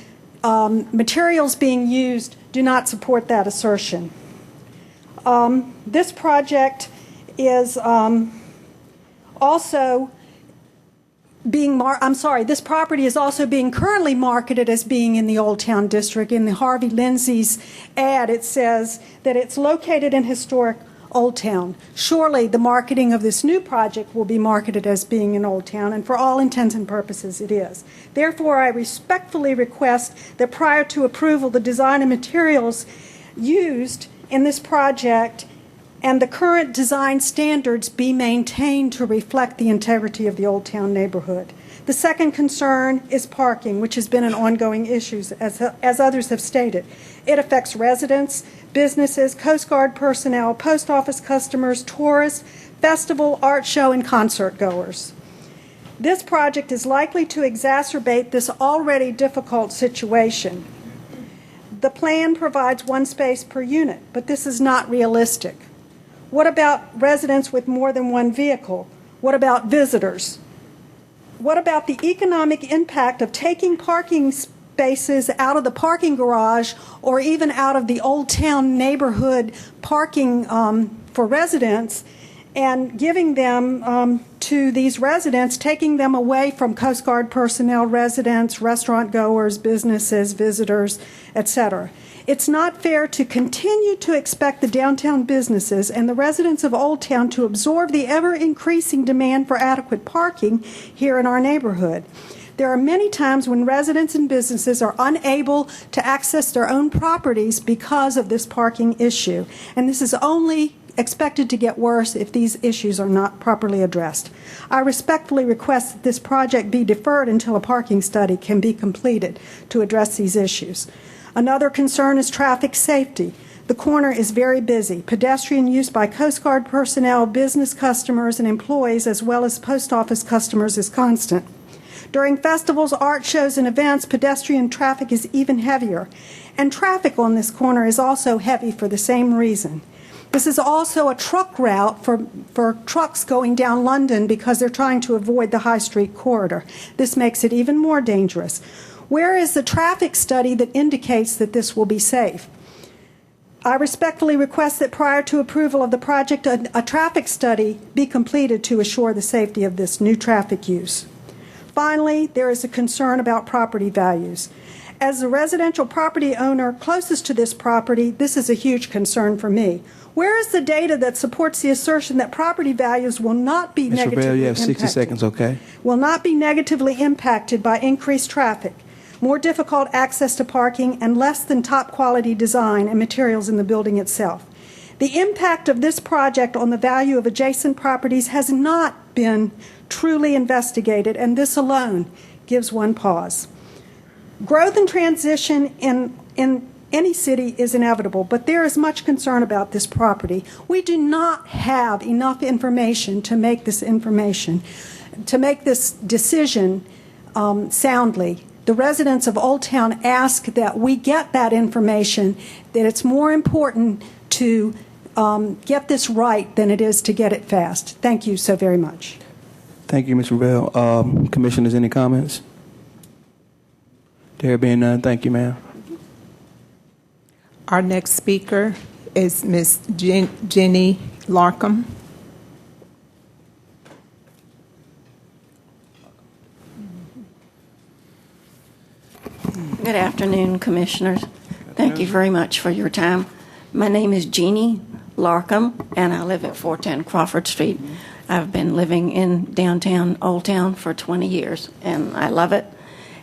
Speaker 12: materials being used do not support that assertion. This project is also being this property is also being currently marketed as being in the Old Town District. In the Harvey Lindsay's ad, it says that it's located in historic Old Town. Surely the marketing of this new project will be marketed as being in Old Town, and for all intents and purposes it is. Therefore, I respectfully request that prior to approval, the design and materials used in this project and the current design standards be maintained to reflect the integrity of the Old Town neighborhood. The second concern is parking, which has been an ongoing issue, as others have stated. It affects residents, businesses, Coast Guard personnel, post office customers, tourists, festival, art show, and concert goers. This project is likely to exacerbate this already difficult situation. The plan provides one space per unit, but this is not realistic. What about residents with more than one vehicle? What about visitors? What about the economic impact of taking parking spaces out of the parking garage or even out of the Old Town neighborhood parking for residents and giving them to these residents, taking them away from Coast Guard personnel, residents, restaurant goers, businesses, visitors, etc.? It's not fair to continue to expect the downtown businesses and the residents of Old Town to absorb the ever-increasing demand for adequate parking here in our neighborhood. There are many times when residents and businesses are unable to access their own properties because of this parking issue, and this is only expected to get worse if these issues are not properly addressed. I respectfully request that this project be deferred until a parking study can be completed to address these issues. Another concern is traffic safety. The corner is very busy. Pedestrian use by Coast Guard personnel, business customers, and employees, as well as post office customers, is constant. During festivals, art shows, and events, pedestrian traffic is even heavier. And traffic on this corner is also heavy for the same reason. This is also a truck route for trucks going down London because they're trying to avoid the High Street corridor. This makes it even more dangerous. Where is the traffic study that indicates that this will be safe? I respectfully request that prior to approval of the project, a traffic study be completed to assure the safety of this new traffic use. Finally, there is a concern about property values. As the residential property owner closest to this property, this is a huge concern for me. Where is the data that supports the assertion that property values will not be
Speaker 1: Ms.
Speaker 12: negatively
Speaker 1: Ravel, you have 60
Speaker 12: impacted?
Speaker 1: seconds, okay?
Speaker 12: Will not be negatively impacted by increased traffic, more difficult access to parking, and less than top quality design and materials in the building itself. The impact of this project on the value of adjacent properties has not been truly investigated, and this alone gives one pause. Growth and transition in any city is inevitable, but there is much concern about this property. We do not have enough information to make this decision soundly. The residents of Old Town ask that we get that information, that it's more important to get this right than it is to get it fast. Thank you so very much.
Speaker 1: Thank you, Ms. Ravel. Commissioners, any comments? There being none, thank you, ma'am.
Speaker 3: Our next speaker is Ms. Jenny Larkham.
Speaker 13: Good afternoon, Commissioners. Thank you very much for your time. My name is Jeannie Larkham, and I live at 410 Crawford Street. I've been living in downtown Old Town for 20 years, and I love it,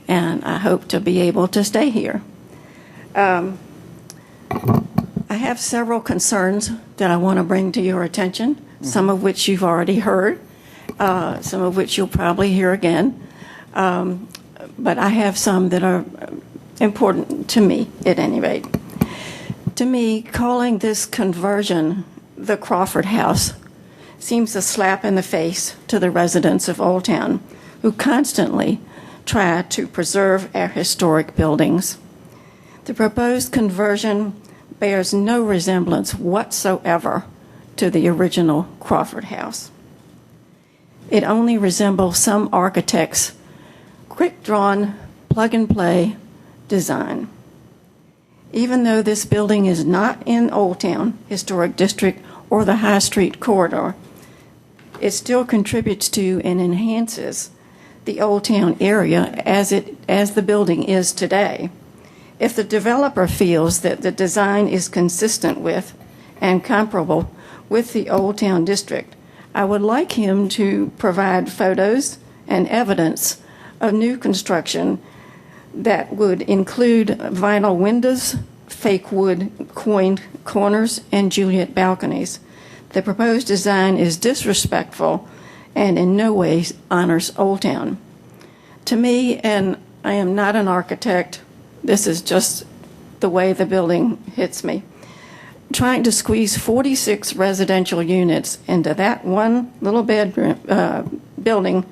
Speaker 13: and I hope to be able to stay here. I have several concerns that I want to bring to your attention, some of which you've already heard, some of which you'll probably hear again. But I have some that are important to me, at any rate. To me, calling this conversion the Crawford House seems a slap in the face to the residents of Old Town, who constantly try to preserve our historic buildings. The proposed conversion bears no resemblance whatsoever to the original Crawford House. It only resembles some architect's quick-drawn, plug-and-play design. Even though this building is not in Old Town Historic District or the High Street corridor, it still contributes to and enhances the Old Town area as the building is today. If the developer feels that the design is consistent with and comparable with the Old Town District, I would like him to provide photos and evidence of new construction that would include vinyl windows, fake wood coined corners, and Juliet balconies. The proposed design is disrespectful and in no way honors Old Town. To me, and I am not an architect, this is just the way the building hits me. Trying to squeeze 46 residential units into that one little bedroom building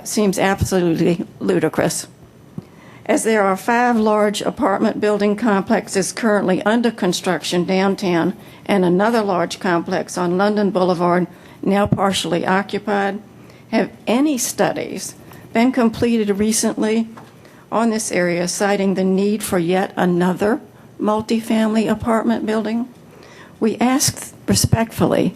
Speaker 13: seems absolutely ludicrous. As there are 5 large apartment building complexes currently under construction downtown and another large complex on London Boulevard now partially occupied, have any studies been completed recently on this area citing the need for yet another multifamily apartment building? We ask respectfully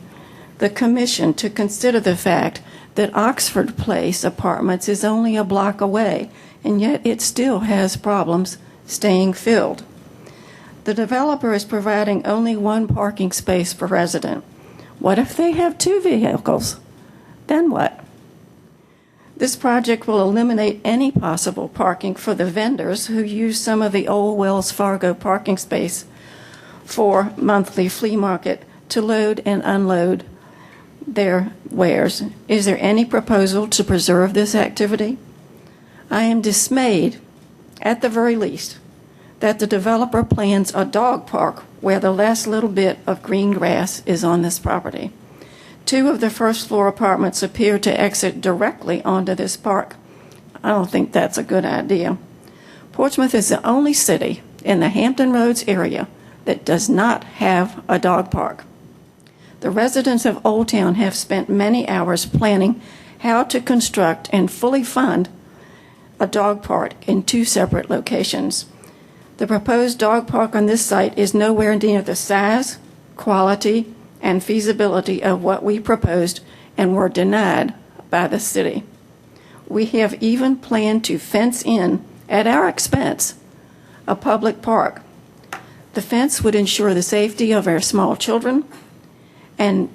Speaker 13: the Commission to consider the fact that Oxford Place Apartments is only a block away, and yet it still has problems staying filled. The developer is providing only 1 parking space per resident. What if they have 2 vehicles? Then what? This project will eliminate any possible parking for the vendors who use some of the old Wells Fargo parking space for monthly flea market to load and unload their wares. Is there any proposal to preserve this activity? I am dismayed, at the very least, that the developer plans a dog park where the last little bit of green grass is on this property. 2 of the first-floor apartments appear to exit directly onto this park. I don't think that's a good idea. Portsmouth is the only city in the Hampton Roads area that does not have a dog park. The residents of Old Town have spent many hours planning how to construct and fully fund a dog park in 2 separate locations. The proposed dog park on this site is nowhere near the size, quality, and feasibility of what we proposed and were denied by the city. We have even planned to fence in, at our expense, a public park. The fence would ensure the safety of our small children and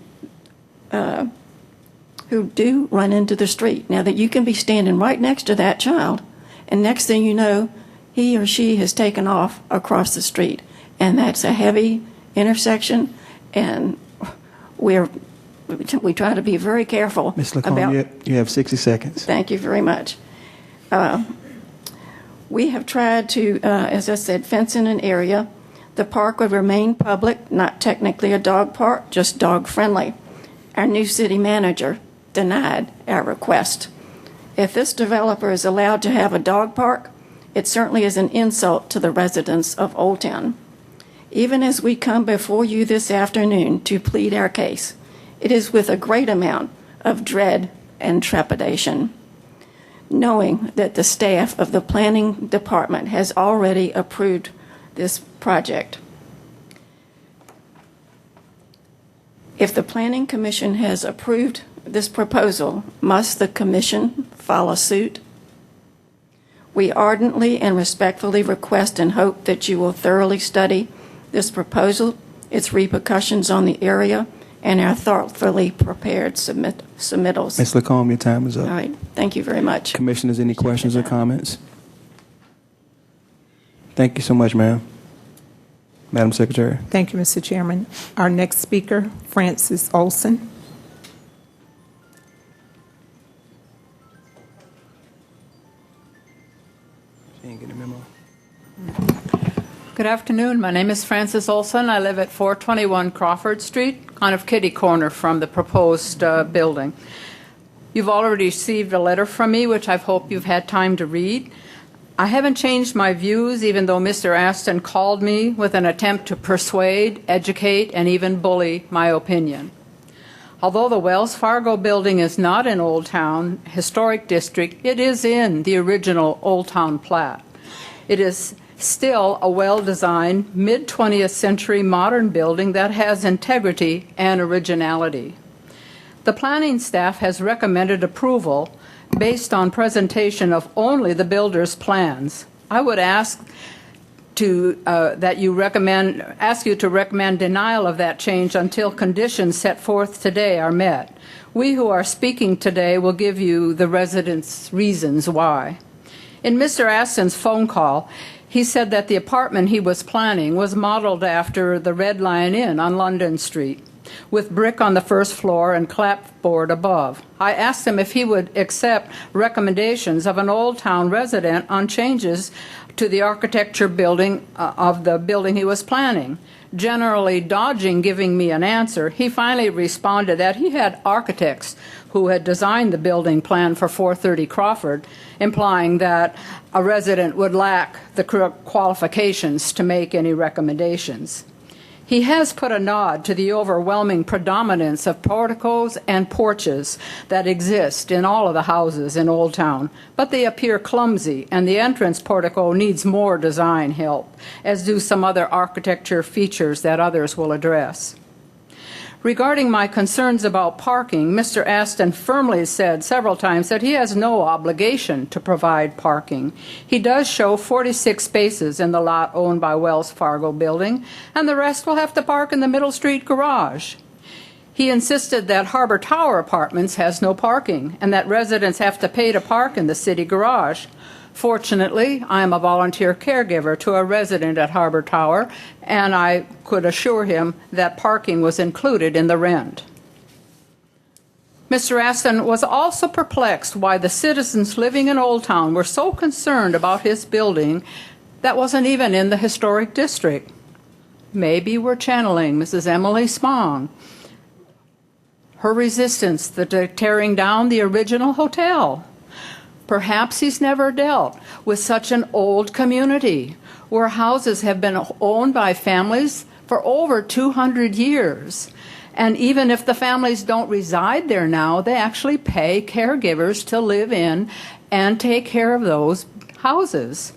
Speaker 13: who do run into the street. Now that you can be standing right next to that child, and next thing you know, he or she has taken off across the street. And that's a heavy intersection, and we try to be very careful.
Speaker 1: Ms. Lacombe, you have 60 seconds.
Speaker 13: Thank you very much. We have tried to, as I said, fence in an area. The park would remain public, not technically a dog park, just dog friendly. Our new city manager denied our request. If this developer is allowed to have a dog park, it certainly is an insult to the residents of Old Town. Even as we come before you this afternoon to plead our case, it is with a great amount of dread and trepidation, knowing that the staff of the planning department has already approved this project. If the Planning Commission has approved this proposal, must the Commission follow suit? We ardently and respectfully request and hope that you will thoroughly study this proposal, its repercussions on the area, and our thoughtfully prepared submittals.
Speaker 1: Ms. Lacombe, your time is up.
Speaker 13: All right. Thank you very much.
Speaker 1: Commissioners, any questions or comments? Thank you so much, ma'am. Madam Secretary.
Speaker 3: Thank you, Mr. Chairman. Our next speaker, Francis Olson.
Speaker 1: She didn't get a memo.
Speaker 14: Good afternoon. My name is Frances Olson. I live at 421 Crawford Street, kind of kitty corner from the proposed building. You've already received a letter from me, which I hope you've had time to read. I haven't changed my views, even though Mr. Aston called me with an attempt to persuade, educate, and even bully my opinion. Although the Wells Fargo building is not in Old Town Historic District, it is in the original Old Town plat. It is still a well-designed, mid-20th century modern building that has integrity and originality. The planning staff has recommended approval based on presentation of only the builder's plans. I would ask you to recommend denial of that change until conditions set forth today are met. We who are speaking today will give you the residents' reasons why. In Mr. Aston's phone call, he said that the apartment he was planning was modeled after the Red Lion Inn on London Street, with brick on the first floor and clapboard above. I asked him if he would accept recommendations of an Old Town resident on changes to the architecture building of the building he was planning. Generally dodging giving me an answer, he finally responded that he had architects who had designed the building plan for 430 Crawford, implying that a resident would lack the qualifications to make any recommendations. He has put a nod to the overwhelming predominance of porticos and porches that exist in all of the houses in Old Town, but they appear clumsy, and the entrance portico needs more design help, as do some other architecture features that others will address. Regarding my concerns about parking, Mr. Aston firmly said several times that he has no obligation to provide parking. He does show 46 spaces in the lot owned by Wells Fargo Building, and the rest will have to park in the Middle Street garage. He insisted that Harbor Tower Apartments has no parking and that residents have to pay to park in the city garage. Fortunately, I am a volunteer caregiver to a resident at Harbor Tower, and I could assure him that parking was included in the rent. Mr. Aston was also perplexed why the citizens living in Old Town were so concerned about his building that wasn't even in the historic district. Maybe we're channeling Mrs. Emily Spong. Her resistance to tearing down the original hotel. Perhaps he's never dealt with such an old community where houses have been owned by families for over 200 years. And even if the families don't reside there now, they actually pay caregivers to live in and take care of those houses.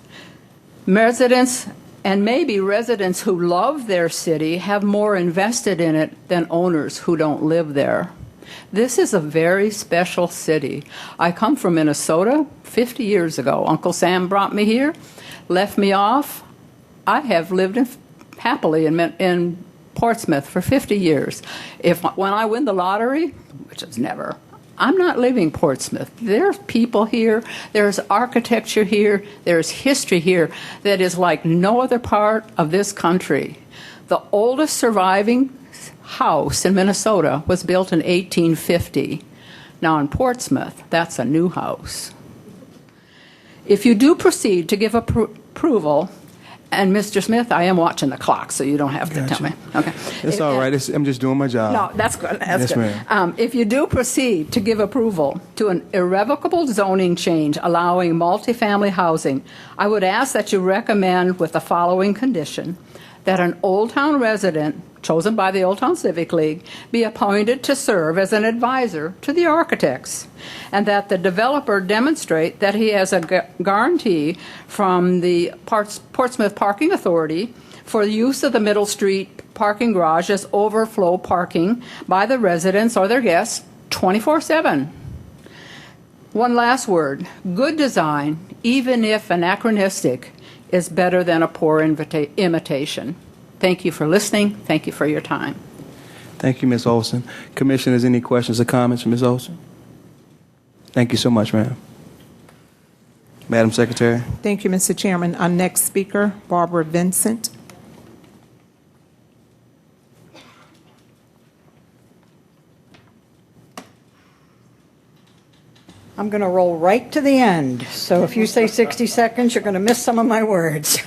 Speaker 14: Residents, and maybe residents who love their city, have more invested in it than owners who don't live there. This is a very special city. I come from Minnesota 50 years ago. Uncle Sam brought me here, left me off. I have lived happily in Portsmouth for 50 years. When I win the lottery, which is never, I'm not leaving Portsmouth. There's people here, there's architecture here, there's history here that is like no other part of this country. The oldest surviving house in Minnesota was built in 1850. Now in Portsmouth, that's a new house. If you do proceed to give approval, and Mr. Smith, I am watching the clock, so you don't have to tell me. Okay.
Speaker 1: It's all right. I'm just doing my job.
Speaker 14: No, that's good. That's
Speaker 1: Yes,
Speaker 14: good.
Speaker 1: ma'am.
Speaker 14: If you do proceed to give approval to an irrevocable zoning change allowing multifamily housing, I would ask that you recommend with the following condition: that an Old Town resident chosen by the Old Town Civic League be appointed to serve as an advisor to the architects, and that the developer demonstrate that he has a guarantee from the Portsmouth Parking Authority for the use of the Middle Street parking garage as overflow parking by the residents or their guests 24/7. One last word: good design, even if anachronistic, is better than a poor imitation. Thank you for listening. Thank you for your time.
Speaker 1: Thank you, Ms. Olson. Commissioners, any questions or comments for Ms. Olson? Thank you so much, ma'am. Madam Secretary.
Speaker 3: Thank you, Mr. Chairman. Our next speaker, Barbara Vincent.
Speaker 15: I'm going to roll right to the end. So if you say 60 seconds, you're going to miss some of my words.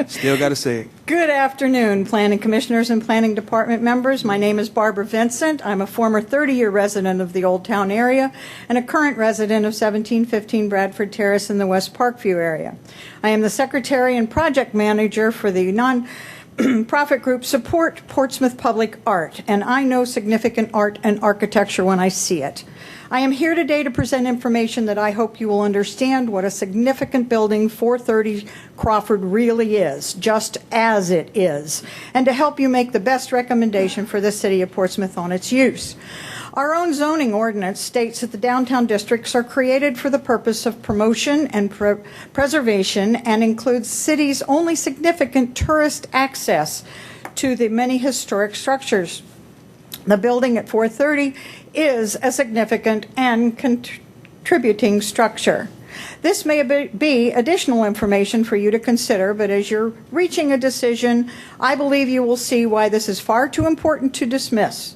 Speaker 1: Still got to say it.
Speaker 15: Good afternoon, Planning Commissioners and Planning Department members. My name is Barbara Vincent. I'm a former 30-year resident of the Old Town area and a current resident of 1715 Bradford Terrace in the West Parkview area. I am the Secretary and Project Manager for the non-profit group Support Portsmouth Public Art, and I know significant art and architecture when I see it. I am here today to present information that I hope you will understand what a significant building 430 Crawford really is, just as it is, and to help you make the best recommendation for the City of Portsmouth on its use. Our own zoning ordinance states that the downtown districts are created for the purpose of promotion and preservation and includes city's only significant tourist access to the many historic structures. The building at 430 is a significant and contributing structure. This may be additional information for you to consider, but as you're reaching a decision, I believe you will see why this is far too important to dismiss.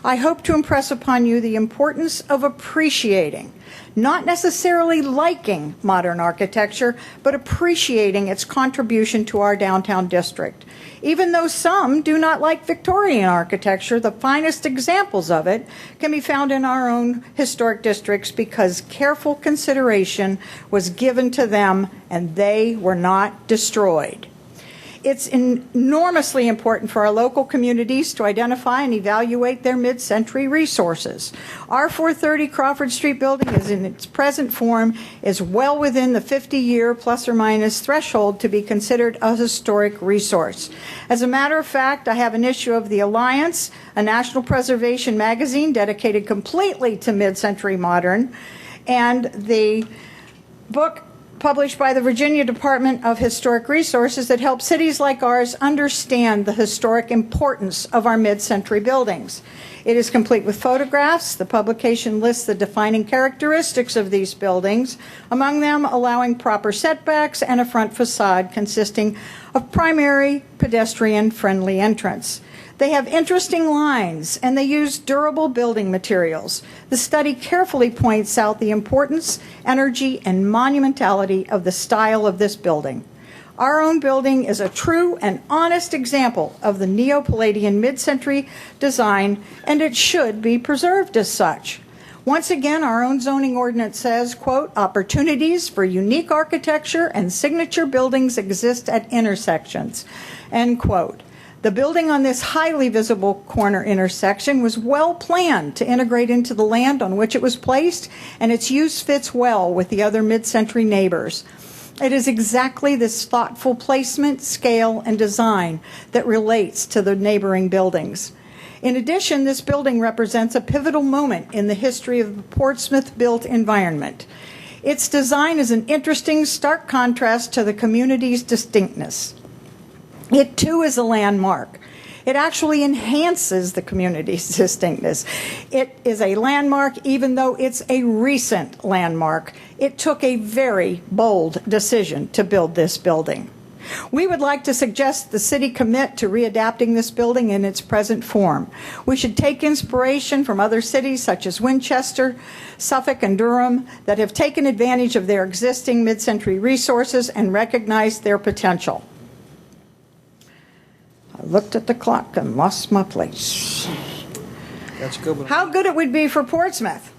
Speaker 15: I hope to impress upon you the importance of appreciating, not necessarily liking modern architecture, but appreciating its contribution to our downtown district. Even though some do not like Victorian architecture, the finest examples of it can be found in our own historic districts because careful consideration was given to them and they were not destroyed. It's enormously important for our local communities to identify and evaluate their mid-century resources. Our 430 Crawford Street building is in its present form is well within the 50-year plus or minus threshold to be considered a historic resource. As a matter of fact, I have an issue of The Alliance, a national preservation magazine dedicated completely to mid-century modern, and the book published by the Virginia Department of Historic Resources that helps cities like ours understand the historic importance of our mid-century buildings. It is complete with photographs. The publication lists the defining characteristics of these buildings, among them allowing proper setbacks and a front facade consisting of primary pedestrian-friendly entrance. They have interesting lines, and they use durable building materials. The study carefully points out the importance, energy, and monumentality of the style of this building. Our own building is a true and honest example of the Neo-Palladian mid-century design, and it should be preserved as such. Once again, our own zoning ordinance says, quote, opportunities for unique architecture and signature buildings exist at intersections, end quote. The building on this highly visible corner intersection was well planned to integrate into the land on which it was placed, and its use fits well with the other mid-century neighbors. It is exactly this thoughtful placement, scale, and design that relates to the neighboring buildings. In addition, this building represents a pivotal moment in the history of the Portsmouth-built environment. Its design is an interesting, stark contrast to the community's distinctness. It, too, is a landmark. It actually enhances the community's distinctness. It is a landmark, even though it's a recent landmark. It took a very bold decision to build this building. We would like to suggest the city commit to readapting this building in its present form. We should take inspiration from other cities such as Winchester, Suffolk, and Durham that have taken advantage of their existing mid-century resources and recognized their potential. I looked at the clock and lost my place.
Speaker 1: That's a good one.
Speaker 15: How good it would be for Portsmouth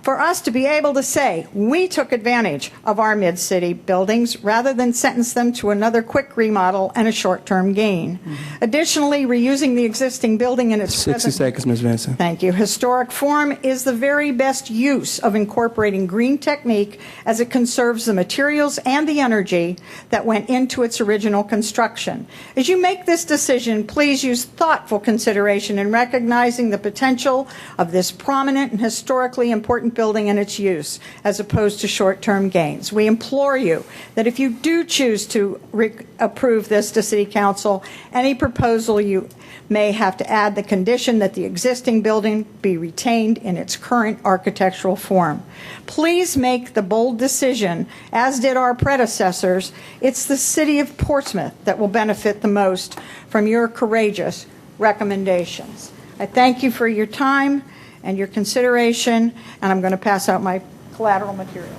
Speaker 15: for us to be able to say we took advantage of our mid-city buildings rather than sentence them to another quick remodel and a short-term gain. Additionally, reusing the existing building in its
Speaker 1: 60 seconds, Ms. Vincent.
Speaker 15: Thank you. Historic form is the very best use of incorporating green technique as it conserves the materials and the energy that went into its original construction. As you make this decision, please use thoughtful consideration in recognizing the potential of this prominent and historically important building and its use, as opposed to short-term gains. We implore you that if you do choose to approve this to City Council, any proposal you may have to add the condition that the existing building be retained in its current architectural form. Please make the bold decision, as did our predecessors. It's the City of Portsmouth that will benefit the most from your courageous recommendations. I thank you for your time and your consideration, and I'm going to pass out my collateral material.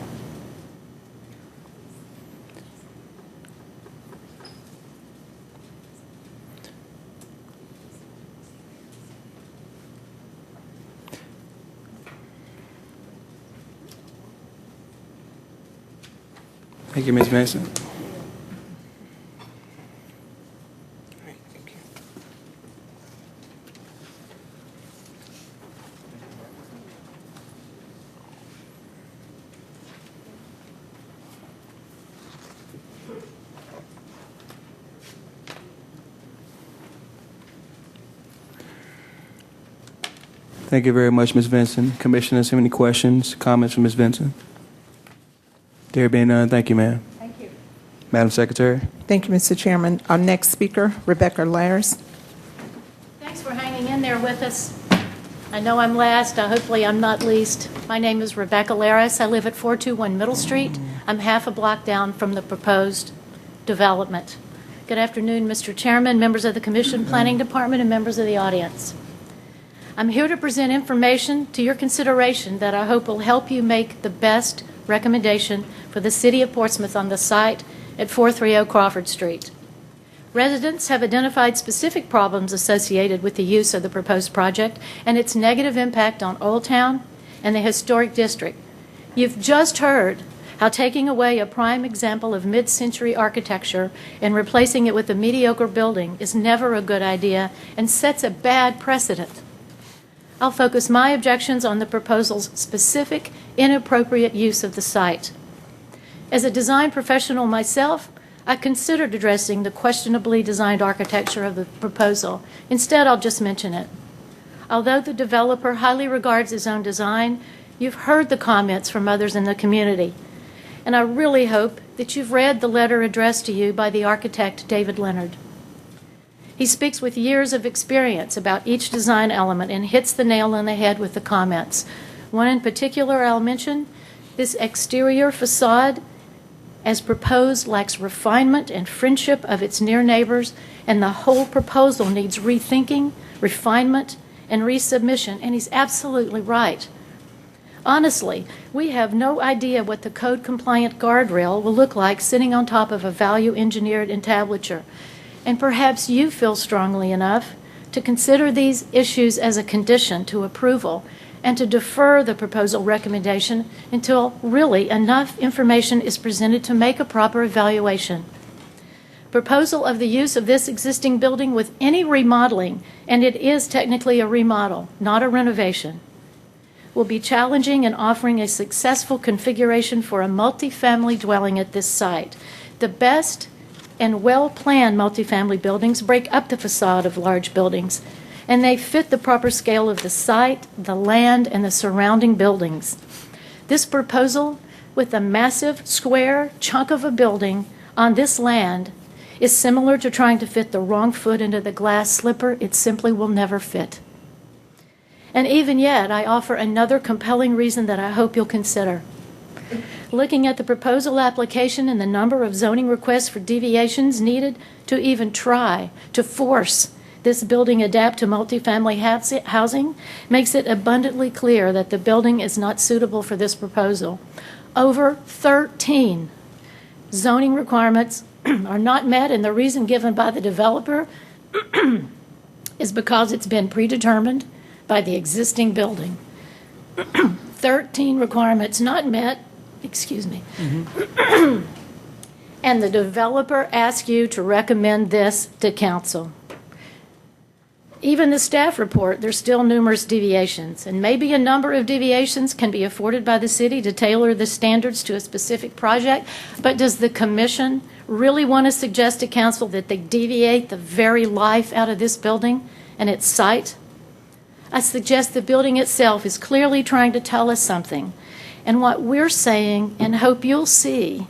Speaker 1: Thank you, Ms. Vincent. Thank you very much, Ms. Vincent. Commissioners, have any questions, comments from Ms. Vincent? There being none, thank you, ma'am.
Speaker 3: Thank you.
Speaker 1: Madam Secretary.
Speaker 3: Thank you, Mr. Chairman. Our next speaker, Rebecca Lares.
Speaker 16: Thanks for hanging in there with us. I know I'm last. Hopefully I'm not least. My name is Rebecca Lares. I live at 421 Middle Street. I'm half a block down from the proposed development. Good afternoon, Mr. Chairman, members of the Commission, Planning Department, and members of the audience. I'm here to present information to your consideration that I hope will help you make the best recommendation for the City of Portsmouth on the site at 430 Crawford Street. Residents have identified specific problems associated with the use of the proposed project and its negative impact on Old Town and the historic district. You've just heard how taking away a prime example of mid-century architecture and replacing it with a mediocre building is never a good idea and sets a bad precedent. I'll focus my objections on the proposal's specific, inappropriate use of the site. As a design professional myself, I considered addressing the questionably designed architecture of the proposal. Instead, I'll just mention it. Although the developer highly regards his own design, you've heard the comments from others in the community. And I really hope that you've read the letter addressed to you by the architect, David Leonard. He speaks with years of experience about each design element and hits the nail on the head with the comments. One in particular I'll mention, this exterior facade, as proposed, lacks refinement and friendship of its near neighbors, and the whole proposal needs rethinking, refinement, and resubmission, and he's absolutely right. Honestly, we have no idea what the code-compliant guardrail will look like sitting on top of a value-engineered entablature. And perhaps you feel strongly enough to consider these issues as a condition to approval and to defer the proposal recommendation until really enough information is presented to make a proper evaluation. Proposal of the use of this existing building with any remodeling, and it is technically a remodel, not a renovation, will be challenging in offering a successful configuration for a multifamily dwelling at this site. The best and well-planned multifamily buildings break up the facade of large buildings, and they fit the proper scale of the site, the land, and the surrounding buildings. This proposal, with a massive square chunk of a building on this land, is similar to trying to fit the wrong foot into the glass slipper. It simply will never fit. And even yet, I offer another compelling reason that I hope you'll consider. Looking at the proposal application and the number of zoning requests for deviations needed to even try to force this building adapt to multifamily housing makes it abundantly clear that the building is not suitable for this proposal. Over 13 zoning requirements are not met, and the reason given by the developer is because it's been predetermined by the existing building. 13 requirements not met, excuse me. And the developer asks you to recommend this to council. Even the staff report, there's still numerous deviations, and maybe a number of deviations can be afforded by the city to tailor the standards to a specific project, but does the commission really want to suggest to council that they deviate the very life out of this building and its site? I suggest the building itself is clearly trying to tell us something, and what we're saying, and hope you'll see,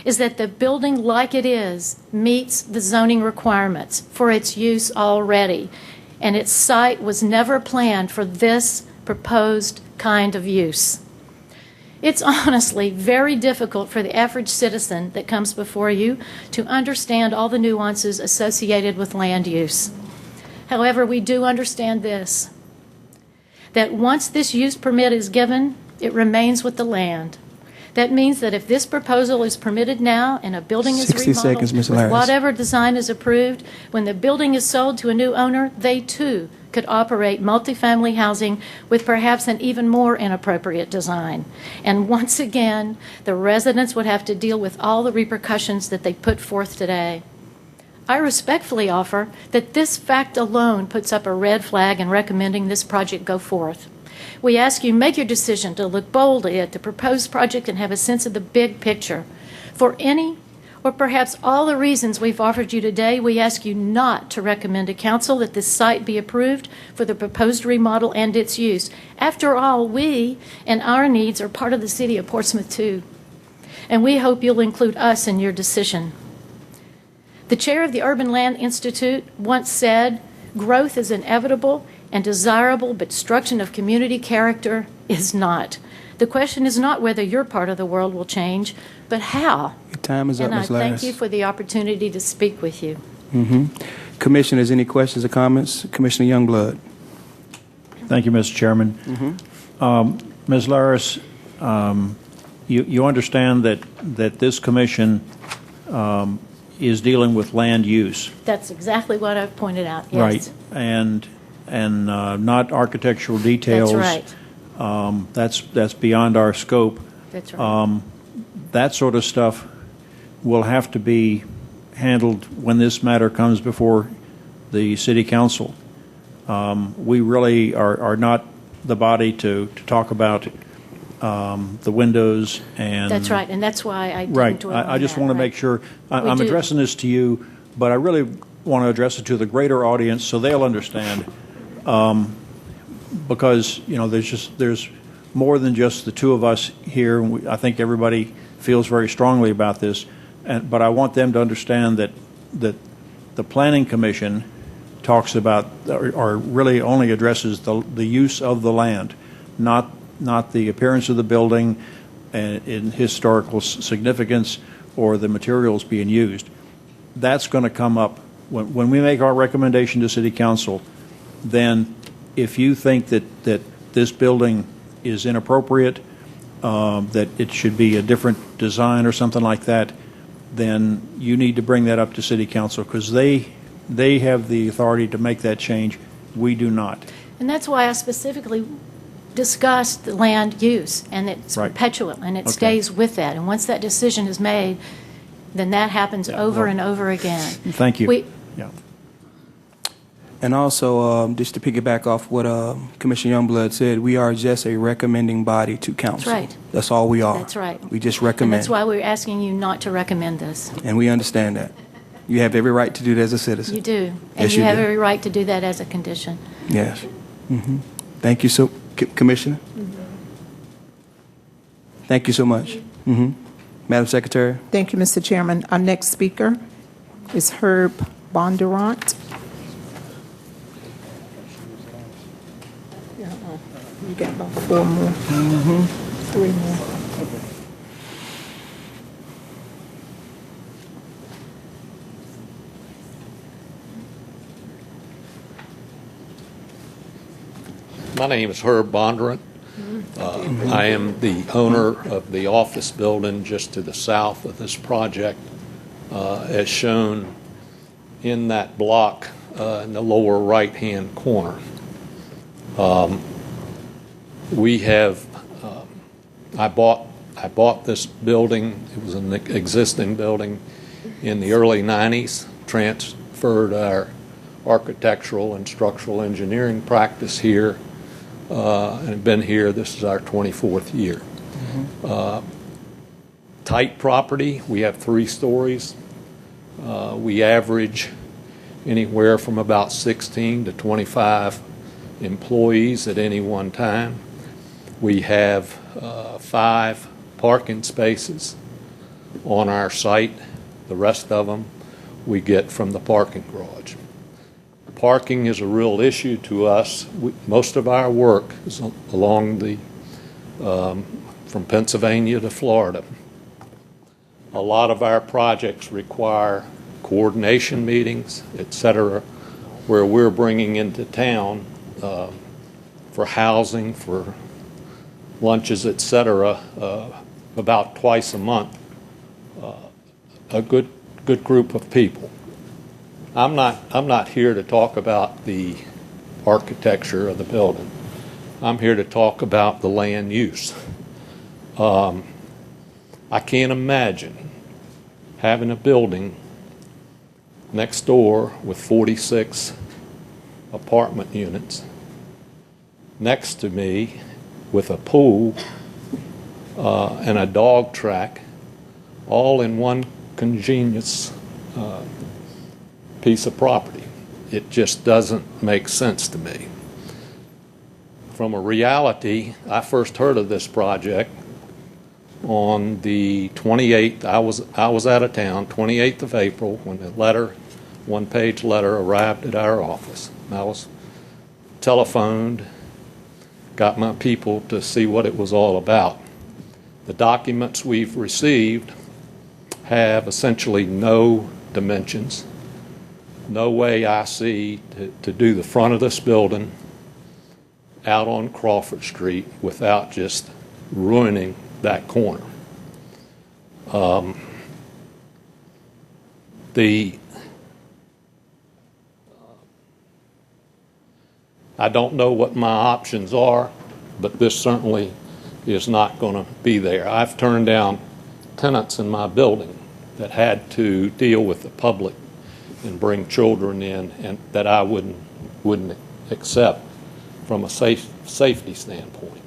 Speaker 16: is that the building like it is meets the zoning requirements for its use already, and its site was never planned for this proposed kind of use. It's honestly very difficult for the average citizen that comes before you to understand all the nuances associated with land use. However, we do understand this, that once this use permit is given, it remains with the land. That means that if this proposal is permitted now and a building is
Speaker 1: 60
Speaker 16: remodeled
Speaker 1: seconds, Ms.
Speaker 16: with
Speaker 1: Laris.
Speaker 16: whatever design is approved, when the building is sold to a new owner, they too could operate multifamily housing with perhaps an even more inappropriate design. And once again, the residents would have to deal with all the repercussions that they put forth today. I respectfully offer that this fact alone puts up a red flag in recommending this project go forth. We ask you make your decision to look boldly at the proposed project and have a sense of the big picture. For any or perhaps all the reasons we've offered you today, we ask you not to recommend to council that this site be approved for the proposed remodel and its use. After all, we and our needs are part of the city of Portsmouth too, and we hope you'll include us in your decision. The chair of the Urban Land Institute once said, "Growth is inevitable and desirable, but destruction of community character is not." The question is not whether your part of the world will change, but how.
Speaker 1: Your time is up,
Speaker 16: And I
Speaker 1: Ms. Laris.
Speaker 16: thank you for the opportunity to speak with you.
Speaker 1: Commissioners, any questions or comments? Commissioner Youngblood.
Speaker 6: Thank you, Mr. Chairman. Ms. Laris, you understand that this commission is dealing with land use,
Speaker 16: That's exactly what I've pointed out, yes.
Speaker 6: right? And not architectural details.
Speaker 16: That's right.
Speaker 6: That's beyond our scope.
Speaker 16: That's right.
Speaker 6: That sort of stuff will have to be handled when this matter comes before the city council. We really are not the body to talk about the windows and...
Speaker 16: That's right, and that's why I didn't
Speaker 6: Right.
Speaker 16: dwell on
Speaker 6: I just
Speaker 16: that,
Speaker 6: want to
Speaker 16: right.
Speaker 6: make sure,
Speaker 16: We
Speaker 6: I'm
Speaker 16: do.
Speaker 6: addressing this to you, but I really want to address it to the greater audience so they'll understand. Because, there's more than just the two of us here. And I think everybody feels very strongly about this. But I want them to understand that the Planning Commission talks about, or really only addresses the use of the land, not the appearance of the building and in historical significance or the materials being used. That's going to come up when we make our recommendation to City Council. Then if you think that this building is inappropriate, that it should be a different design or something like that, then you need to bring that up to City Council because they have the authority to make that change. We do not.
Speaker 16: And that's why I specifically discussed the land use, and it's
Speaker 6: Right.
Speaker 16: perpetual, and it
Speaker 6: Okay.
Speaker 16: stays with that. And once that decision is made, then that happens over
Speaker 6: well,
Speaker 16: and over again.
Speaker 6: Thank you. Yeah.
Speaker 1: And also, just to piggyback off what Commissioner Youngblood said, we are just a recommending body to council.
Speaker 16: That's right.
Speaker 1: That's all we are.
Speaker 16: That's right.
Speaker 1: We just
Speaker 16: And
Speaker 1: recommend.
Speaker 16: that's why we're asking you not to recommend this.
Speaker 1: And we understand that. You have every right to do that as a citizen.
Speaker 16: You do. And
Speaker 1: Yes,
Speaker 16: you
Speaker 1: you
Speaker 16: have
Speaker 1: do.
Speaker 16: every right to do that as a condition.
Speaker 1: Yes. Thank you, Commissioner. Thank you so much. Madam Secretary.
Speaker 3: Thank you, Mr. Chairman. Our next speaker is Herb Bondurant. You got about 4 more. 3 more.
Speaker 17: My name is Herb Bondurant. I am the owner of the office building just to the south of this project, as shown in that block in the lower right-hand corner. I bought this building. It was an existing building in the early 90s, transferred our architectural and structural engineering practice here, and have been here. This is our 24th year. Tight property. We have 3 stories. We average anywhere from about 16 to 25 employees at any one time. We have 5 parking spaces on our site. The rest of them we get from the parking garage. Parking is a real issue to us. Most of our work is along from Pennsylvania to Florida. A lot of our projects require coordination meetings, etc., where we're bringing into town for housing, for lunches, etc., about twice a month, a good group of people. I'm not here to talk about the architecture of the building. I'm here to talk about the land use. I can't imagine having a building next door with 46 apartment units next to me with a pool and a dog track all in one congenious piece of property. It just doesn't make sense to me. From a reality, I first heard of this project on the 28th. I was out of town, 28th of April, when the letter, one-page letter, arrived at our office. And I was telephoned, got my people to see what it was all about. The documents we've received have essentially no dimensions, no way I see to do the front of this building, out on Crawford Street without just ruining that corner. I don't know what my options are, but this certainly is not going to be there. I've turned down tenants in my building that had to deal with the public and bring children in, and that I wouldn't accept from a safety standpoint.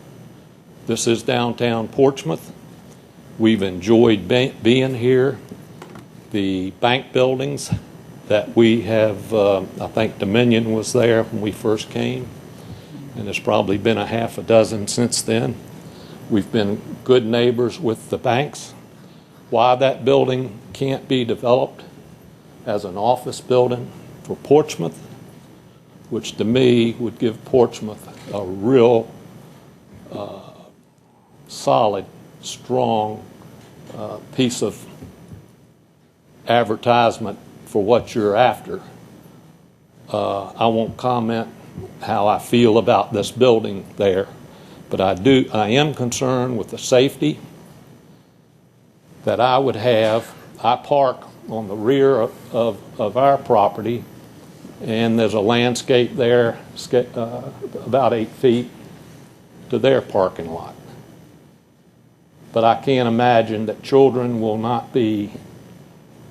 Speaker 17: This is downtown Portsmouth. We've enjoyed being here. The bank buildings that we have, I think Dominion was there when we first came, and there's probably been a half a dozen since then. We've been good neighbors with the banks. Why that building can't be developed as an office building for Portsmouth, which to me would give Portsmouth a real solid, strong piece of advertisement for what you're after. I won't comment how I feel about this building there, but I am concerned with the safety that I would have. I park on the rear of our property, and there's a landscape there about 8 feet to their parking lot. But I can't imagine that children will not be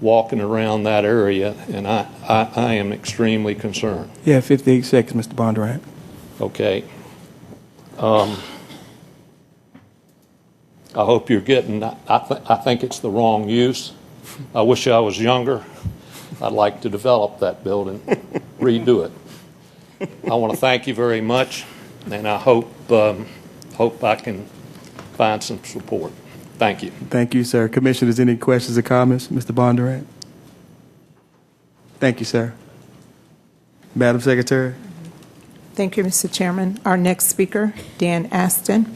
Speaker 17: walking around that area, and I am extremely concerned.
Speaker 1: You have 58 seconds, Mr. Bondurant.
Speaker 17: Okay. I hope you're getting, I think it's the wrong use. I wish I was younger. I'd like to develop that building, redo it. I want to thank you very much, and I hope I can find some support. Thank you.
Speaker 1: Thank you, sir. Commissioners, any questions or comments? Mr. Bondurant? Thank you, sir. Madam Secretary?
Speaker 3: Thank you, Mr. Chairman. Our next speaker, Dan Aston.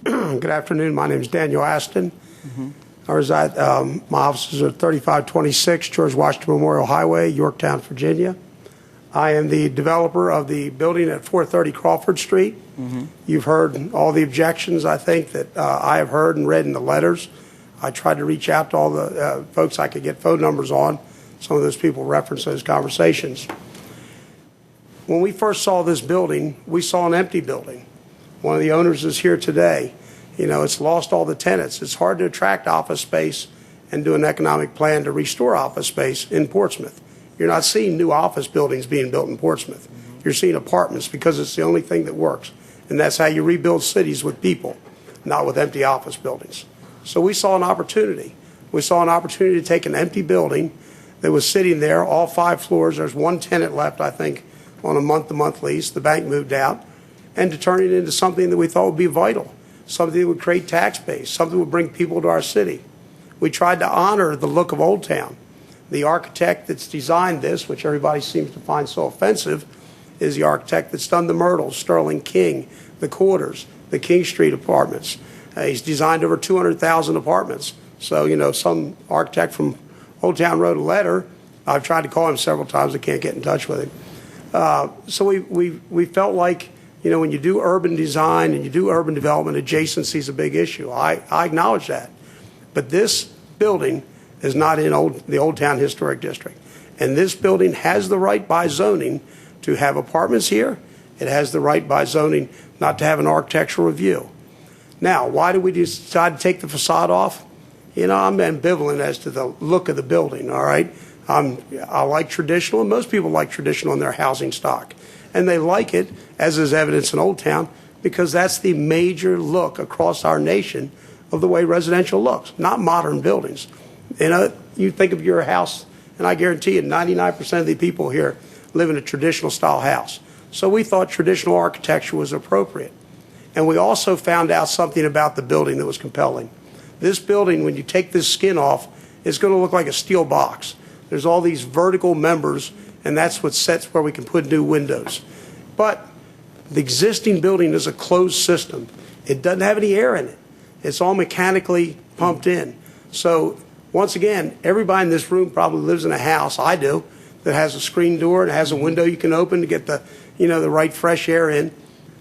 Speaker 18: Good afternoon. My name is Daniel Aston. I reside, my offices are 3526 George Washington Memorial Highway, Yorktown, Virginia. I am the developer of the building at 430 Crawford Street. You've heard all the objections, I think, that I have heard and read in the letters. I tried to reach out to all the folks I could get phone numbers on. Some of those people reference those conversations. When we first saw this building, we saw an empty building. One of the owners is here today. You know, it's lost all the tenants. It's hard to attract office space and do an economic plan to restore office space in Portsmouth. You're not seeing new office buildings being built in Portsmouth. You're seeing apartments because it's the only thing that works. And that's how you rebuild cities, with people, not with empty office buildings. So we saw an opportunity. We saw an opportunity to take an empty building that was sitting there, all 5 floors. There's one tenant left, I think, on a month-to-month lease. The bank moved out. And to turn it into something that we thought would be vital, something that would create tax base, something that would bring people to our city. We tried to honor the look of Old Town. The architect that's designed this, which everybody seems to find so offensive, is the architect that's done the Myrtles, Sterling King, the Quarters, the King Street apartments. He's designed over 200,000 apartments. So, you know, some architect from Old Town wrote a letter. I've tried to call him several times. I can't get in touch with him. So we felt like, you know, when you do urban design and you do urban development, adjacency is a big issue. I acknowledge that. But this building is not in the Old Town Historic District. And this building has the right by zoning to have apartments here. It has the right by zoning not to have an architectural review. Now, why did we decide to take the facade off? You know, I'm ambivalent as to the look of the building, all right? I like traditional, and most people like traditional in their housing stock. And they like it, as is evidence in Old Town, because that's the major look across our nation of the way residential looks, not modern buildings. You know, you think of your house, and I guarantee you 99% of the people here live in a traditional style house. So we thought traditional architecture was appropriate. And we also found out something about the building that was compelling. This building, when you take this skin off, is going to look like a steel box. There's all these vertical members, and that's what sets where we can put new windows. But the existing building is a closed system. It doesn't have any air in it. It's all mechanically pumped in. So once again, everybody in this room probably lives in a house, I do, that has a screen door and has a window you can open to get the, the right fresh air in.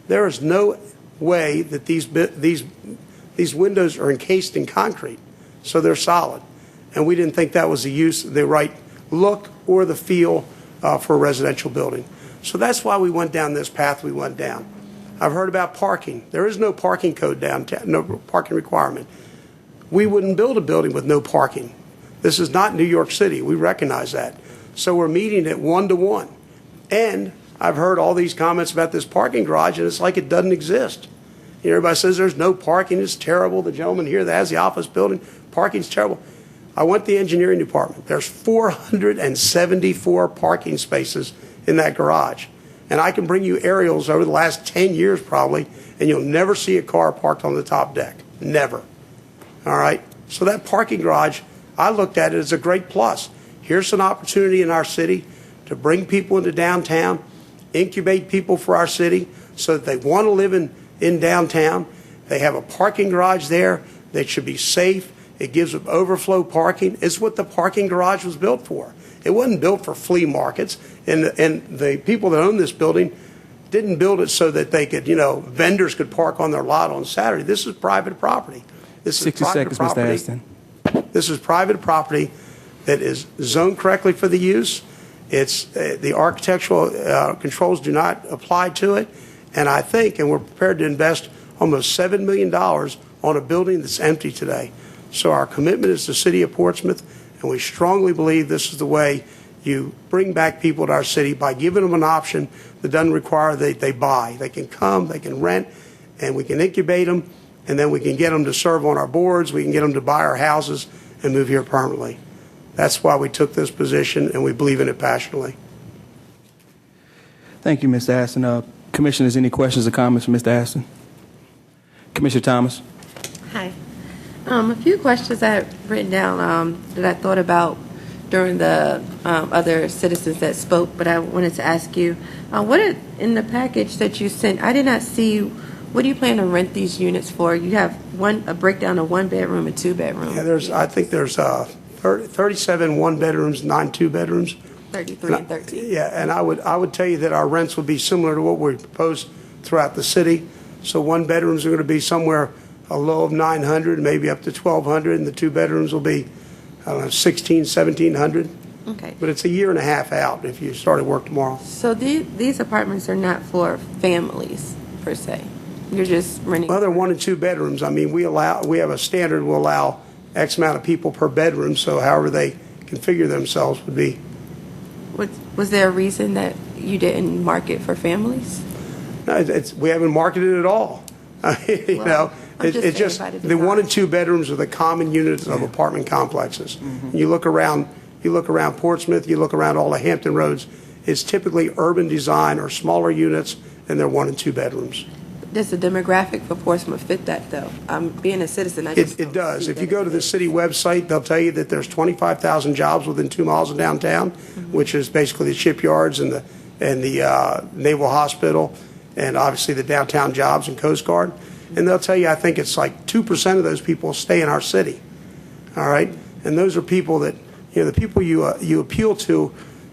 Speaker 18: There is no way that these windows are encased in concrete, so they're solid. And we didn't think that was the right look or the feel for a residential building. So that's why we went down this path we went down. I've heard about parking. There is no parking code downtown, no parking requirement. We wouldn't build a building with no parking. This is not New York City. We recognize that. So we're meeting it 1-to-1. And I've heard all these comments about this parking garage, and it's like it doesn't exist. Everybody says there's no parking. It's terrible. The gentleman here that has the office building, parking's terrible. I went to the engineering department. There's 474 parking spaces in that garage. And I can bring you aerials over the last 10 years probably, and you'll never see a car parked on the top deck. Never. All right? So that parking garage, I looked at it as a great plus. Here's an opportunity in our city to bring people into downtown, incubate people for our city so that they want to live in downtown. They have a parking garage there that should be safe. It gives them overflow parking. It's what the parking garage was built for. It wasn't built for flea markets. And the people that own this building didn't build it so that they could, vendors could park on their lot on Saturday. This is private property. This is
Speaker 1: 60
Speaker 18: private
Speaker 1: seconds,
Speaker 18: property.
Speaker 1: Mr. Aston.
Speaker 18: This is private property that is zoned correctly for the use. It's the architectural controls do not apply to it. And I think, and we're prepared to invest almost $7 million on a building that's empty today. So our commitment is the city of Portsmouth, and we strongly believe this is the way you bring back people to our city by giving them an option that doesn't require that they buy. They can come, they can rent, and we can incubate them, and then we can get them to serve on our boards, we can get them to buy our houses and move here permanently. That's why we took this position, and we believe in it passionately.
Speaker 1: Thank you, Mr. Aston. Commissioners, any questions or comments for Mr. Aston? Commissioner Thomas.
Speaker 4: Hi. A few questions I have written down that I thought about during the other citizens that spoke, but I wanted to ask you, in the package that you sent, I did not see, what do you plan to rent these units for? You have a breakdown of 1-bedroom and 2-bedroom.
Speaker 18: Yeah, I think there's 37 1-bedrooms, 9 2-bedrooms.
Speaker 4: 33 and 13.
Speaker 18: Yeah, and I would tell you that our rents would be similar to what we propose throughout the city. So 1-bedrooms are going to be somewhere a low of $900, maybe up to $1,200, and the 2-bedrooms will be, I don't know, $1,600, $1,700.
Speaker 4: Okay.
Speaker 18: But it's a year and a half out if you started work tomorrow.
Speaker 4: So these apartments are not for families, per se? You're just renting?
Speaker 18: Well, they're 1 and 2 bedrooms. I mean, we have a standard, we'll allow X amount of people per bedroom, so however they configure themselves would be.
Speaker 4: Was there a reason that you didn't market for families?
Speaker 18: No, we haven't marketed it at all. It's just the 1 and 2 bedrooms are the common units of apartment complexes. Mm-hmm. You look around Portsmouth, you look around all the Hampton Roads, it's typically urban design or smaller units, and they're 1 and 2 bedrooms.
Speaker 4: Does the demographic for Portsmouth fit that, though? Being a citizen,
Speaker 18: it does. If you go to the city website, they'll tell you that there's 25,000 jobs within 2 miles of downtown, mm-hmm. which is basically the shipyards and the Naval Hospital, and obviously the downtown jobs and Coast Guard. And they'll tell you, I think it's like 2% of those people stay in our city. All right, and those are people that the people you appeal to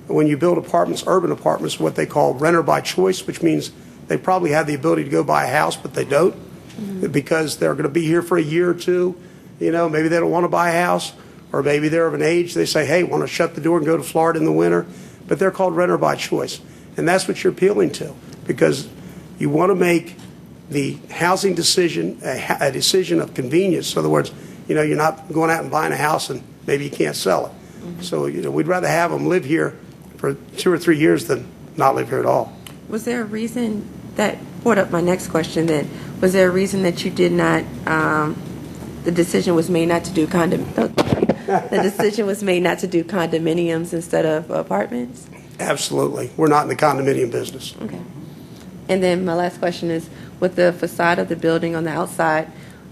Speaker 18: when you build apartments, urban apartments, what they call renter by choice, which means they probably have the ability to go buy a house, but they don't, mm-hmm. because they're going to be here for a year or two. Maybe they don't want to buy a house, or maybe they're of an age they say, hey, want to shut the door and go to Florida in the winter. But they're called renter by choice, and that's what you're appealing to, because you want to make the housing decision a decision of convenience. In other words, you're not going out and buying a house and maybe you can't sell it. Mm-hmm. So we'd rather have them live here for 2 or 3 years than not live here at all.
Speaker 4: Was there a reason that brought up my next question then? Was there a reason that you did not, the decision was made not to do the decision was made not to do condominiums instead of apartments?
Speaker 18: Absolutely. We're not in the condominium business.
Speaker 4: Okay. And then my last question is, with the facade of the building on the outside,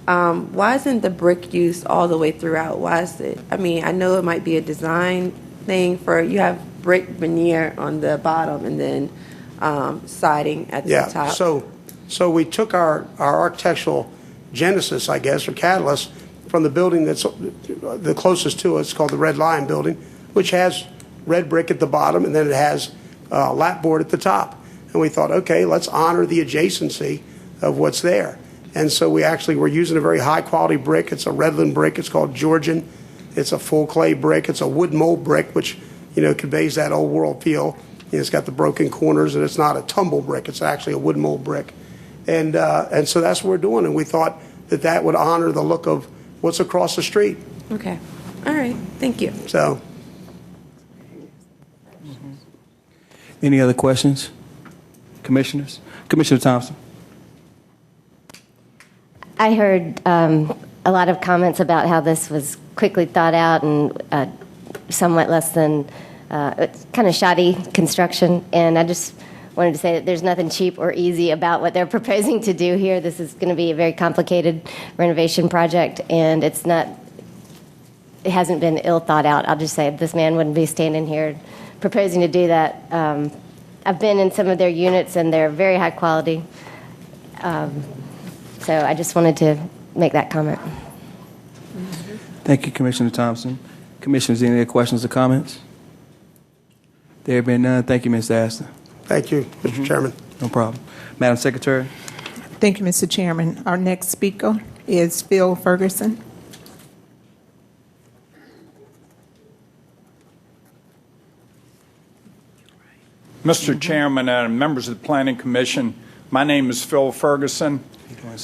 Speaker 4: why isn't the brick used all the way throughout? Why is it? I mean, I know it might be a design thing for you have brick veneer on the bottom and then siding at the top.
Speaker 18: So we took our architectural genesis, I guess, or catalyst, from the building that's the closest to us, called the Red Lion Building, which has red brick at the bottom, and then it has lap board at the top. And we thought, okay, let's honor the adjacency of what's there. And so we're using a very high-quality brick. It's a Redland brick. It's called Georgian. It's a full clay brick. It's a wood mold brick, which, conveys that old world feel. It's got the broken corners, and it's not a tumble brick. It's actually a wood mold brick. And so that's what we're doing. And we thought that would honor the look of what's across the street.
Speaker 4: Okay. All right. Thank you.
Speaker 18: So,
Speaker 1: Any other questions? Commissioners? Commissioner Thompson.
Speaker 9: I heard a lot of comments about how this was quickly thought out and somewhat less than kind of shoddy construction. And I just wanted to say that there's nothing cheap or easy about what they're proposing to do here. This is going to be a very complicated renovation project, and it hasn't been ill thought out. I'll just say this man wouldn't be standing here proposing to do that. I've been in some of their units, and they're very high quality. So I just wanted to make that comment.
Speaker 1: Thank you, Commissioner Thompson. Commissioners, any other questions or comments? There have been none. Thank you, Ms. Aston.
Speaker 18: thank you, Mr. Chairman.
Speaker 1: No problem. Madam Secretary.
Speaker 3: Thank you, Mr. Chairman. Our next speaker is Phil Ferguson.
Speaker 19: Mr. Chairman and members of the Planning Commission, my name is Phil Ferguson.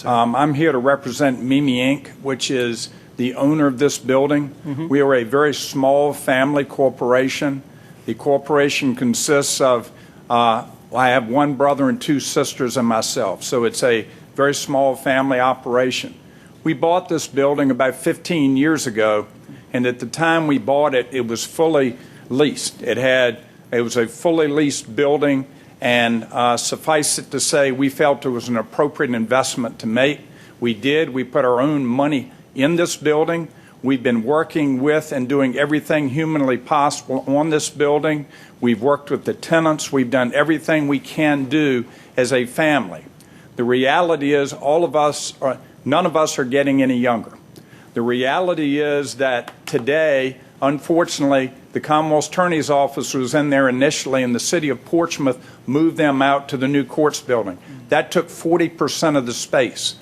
Speaker 19: I'm here to represent Mimi Inc., which is the owner of this building. We are a very small family corporation. The corporation consists of, I have one brother and two sisters and myself, so it's a very small family operation. We bought this building about 15 years ago, and at the time we bought it, it was fully leased. It was a fully leased building, and suffice it to say, we felt it was an appropriate investment to make. We did. We put our own money in this building. We've been working with and doing everything humanly possible on this building. We've worked with the tenants. We've done everything we can do as a family. The reality is none of us are getting any younger. The reality is that today, unfortunately, the Commonwealth Attorney's Office was in there initially, and the City of Portsmouth moved them out to the new courts building. That took 40% of the space.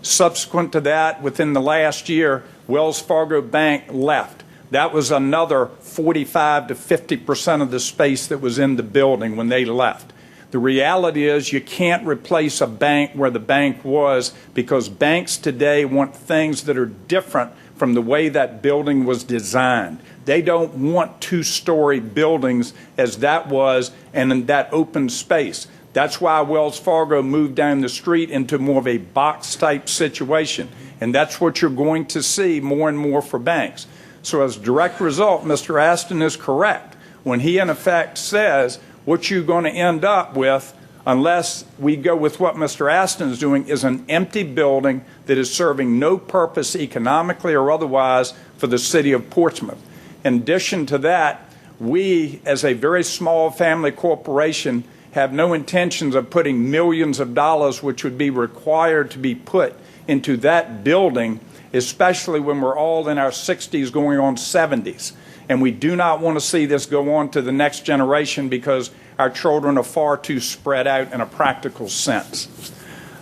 Speaker 19: Subsequent to that, within the last year, Wells Fargo Bank left. That was another 45 to 50% of the space that was in the building when they left. The reality is you can't replace a bank where the bank was, because banks today want things that are different from the way that building was designed. They don't want two-story buildings as that was and in that open space. That's why Wells Fargo moved down the street into more of a box-type situation. And that's what you're going to see more and more for banks. So as a direct result, Mr. Aston is correct when he, in effect, says what you're going to end up with, unless we go with what Mr. Aston is doing, is an empty building that is serving no purpose economically or otherwise for the City of Portsmouth. In addition to that, we, as a very small family corporation, have no intentions of putting millions of dollars, which would be required to be put into that building, especially when we're all in our 60s going on 70s. And we do not want to see this go on to the next generation because our children are far too spread out in a practical sense.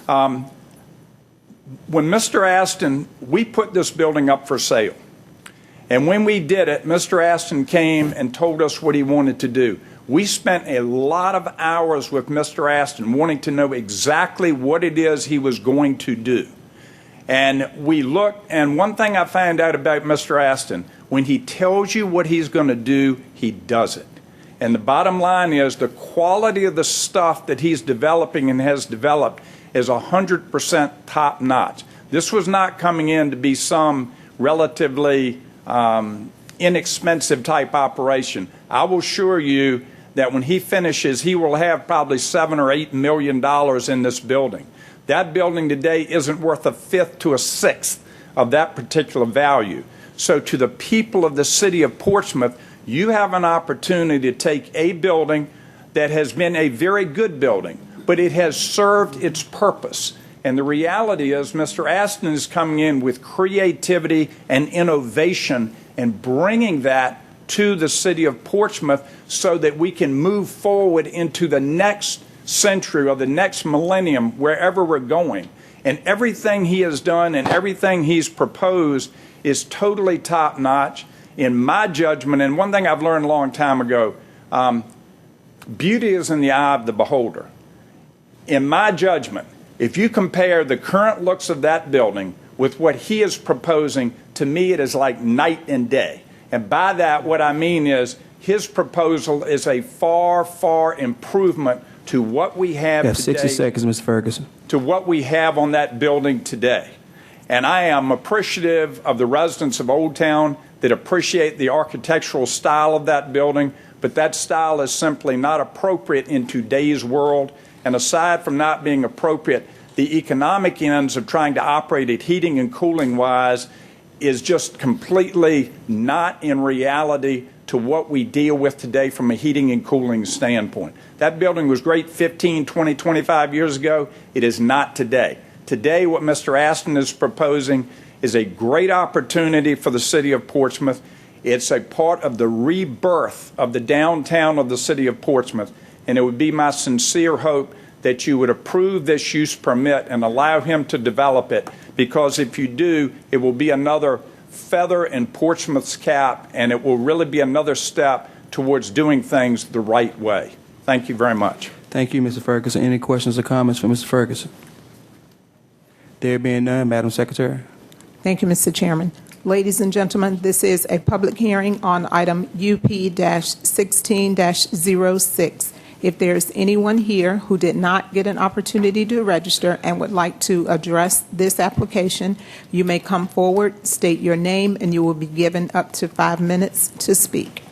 Speaker 19: When Mr. Aston, we put this building up for sale. And when we did it, Mr. Aston came and told us what he wanted to do. We spent a lot of hours with Mr. Aston wanting to know exactly what it is he was going to do. And we looked, and one thing I found out about Mr. Aston, when he tells you what he's going to do, he does it. And the bottom line is the quality of the stuff that he's developing and has developed is 100% top notch. This was not coming in to be some relatively inexpensive type operation. I will assure you that when he finishes, he will have probably $7 or $8 million in this building. That building today isn't worth a fifth to a sixth of that particular value. So to the people of the City of Portsmouth, you have an opportunity to take a building that has been a very good building, but it has served its purpose. And the reality is Mr. Aston is coming in with creativity and innovation and bringing that to the city of Portsmouth so that we can move forward into the next century or the next millennium, wherever we're going. And everything he has done and everything he's proposed is totally top-notch in my judgment. And one thing I've learned a long time ago, beauty is in the eye of the beholder. In my judgment, if you compare the current looks of that building with what he is proposing, to me it is like night and day. And by that, what I mean is his proposal is a far, far improvement to what we have
Speaker 1: You have
Speaker 19: today.
Speaker 1: 60 seconds, Mr. Ferguson.
Speaker 19: To what we have on that building today. And I am appreciative of the residents of Old Town that appreciate the architectural style of that building, but that style is simply not appropriate in today's world. And aside from not being appropriate, the economic ends of trying to operate it heating and cooling wise is just completely not in reality to what we deal with today from a heating and cooling standpoint. That building was great 15, 20, 25 years ago. It is not today. Today, what Mr. Aston is proposing is a great opportunity for the city of Portsmouth. It's a part of the rebirth of the downtown of the city of Portsmouth. And it would be my sincere hope that you would approve this use permit and allow him to develop it, because if you do, it will be another feather in Portsmouth's cap, and it will really be another step towards doing things the right way. Thank you very much.
Speaker 1: Thank you, Mr. Ferguson. Any questions or comments for Mr. Ferguson? There being none, Madam Secretary.
Speaker 3: Thank you, Mr. Chairman. Ladies and gentlemen, this is a public hearing on item UP-16-06. If there's anyone here who did not get an opportunity to register and would like to address this application, you may come forward, state your name, and you will be given up to 5 minutes to speak.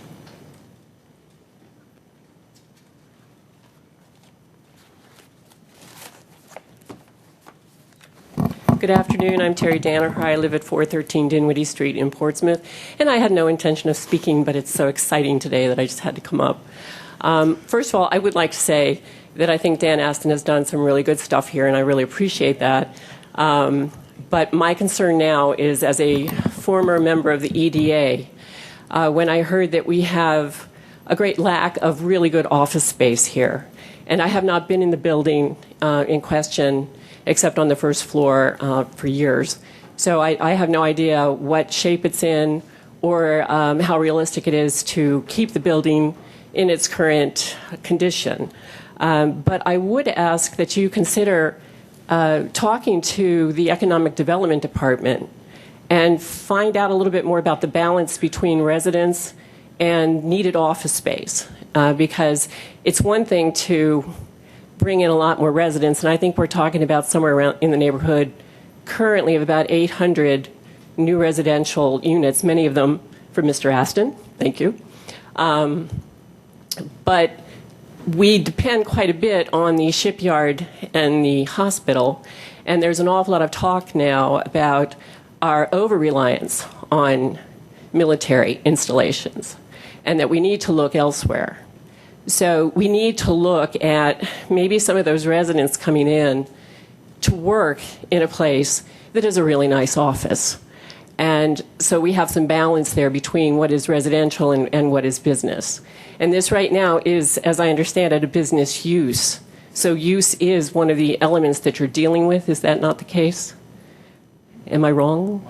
Speaker 20: Good afternoon. I'm Terry Danaher. I live at 413 Dinwiddie Street in Portsmouth, and I had no intention of speaking, but it's so exciting today that I just had to come up. First of all, I would like to say that I think Dan Aston has done some really good stuff here, and I really appreciate that. But my concern now is, as a former member of the EDA, when I heard that we have a great lack of really good office space here. And I have not been in the building in question except on the first floor for years. So I have no idea what shape it's in or how realistic it is to keep the building in its current condition. But I would ask that you consider talking to the Economic Development Department and find out a little bit more about the balance between residents and needed office space. Because it's one thing to bring in a lot more residents, and I think we're talking about somewhere around in the neighborhood currently of about 800 new residential units, many of them for Mr. Aston. Thank you. But we depend quite a bit on the shipyard and the hospital, and there's an awful lot of talk now about our over-reliance on military installations and that we need to look elsewhere. So we need to look at maybe some of those residents coming in to work in a place that is a really nice office. And so we have some balance there between what is residential and what is business. And this right now is, as I understand it, a business use. So use is one of the elements that you're dealing with. Is that not the case? Am I wrong?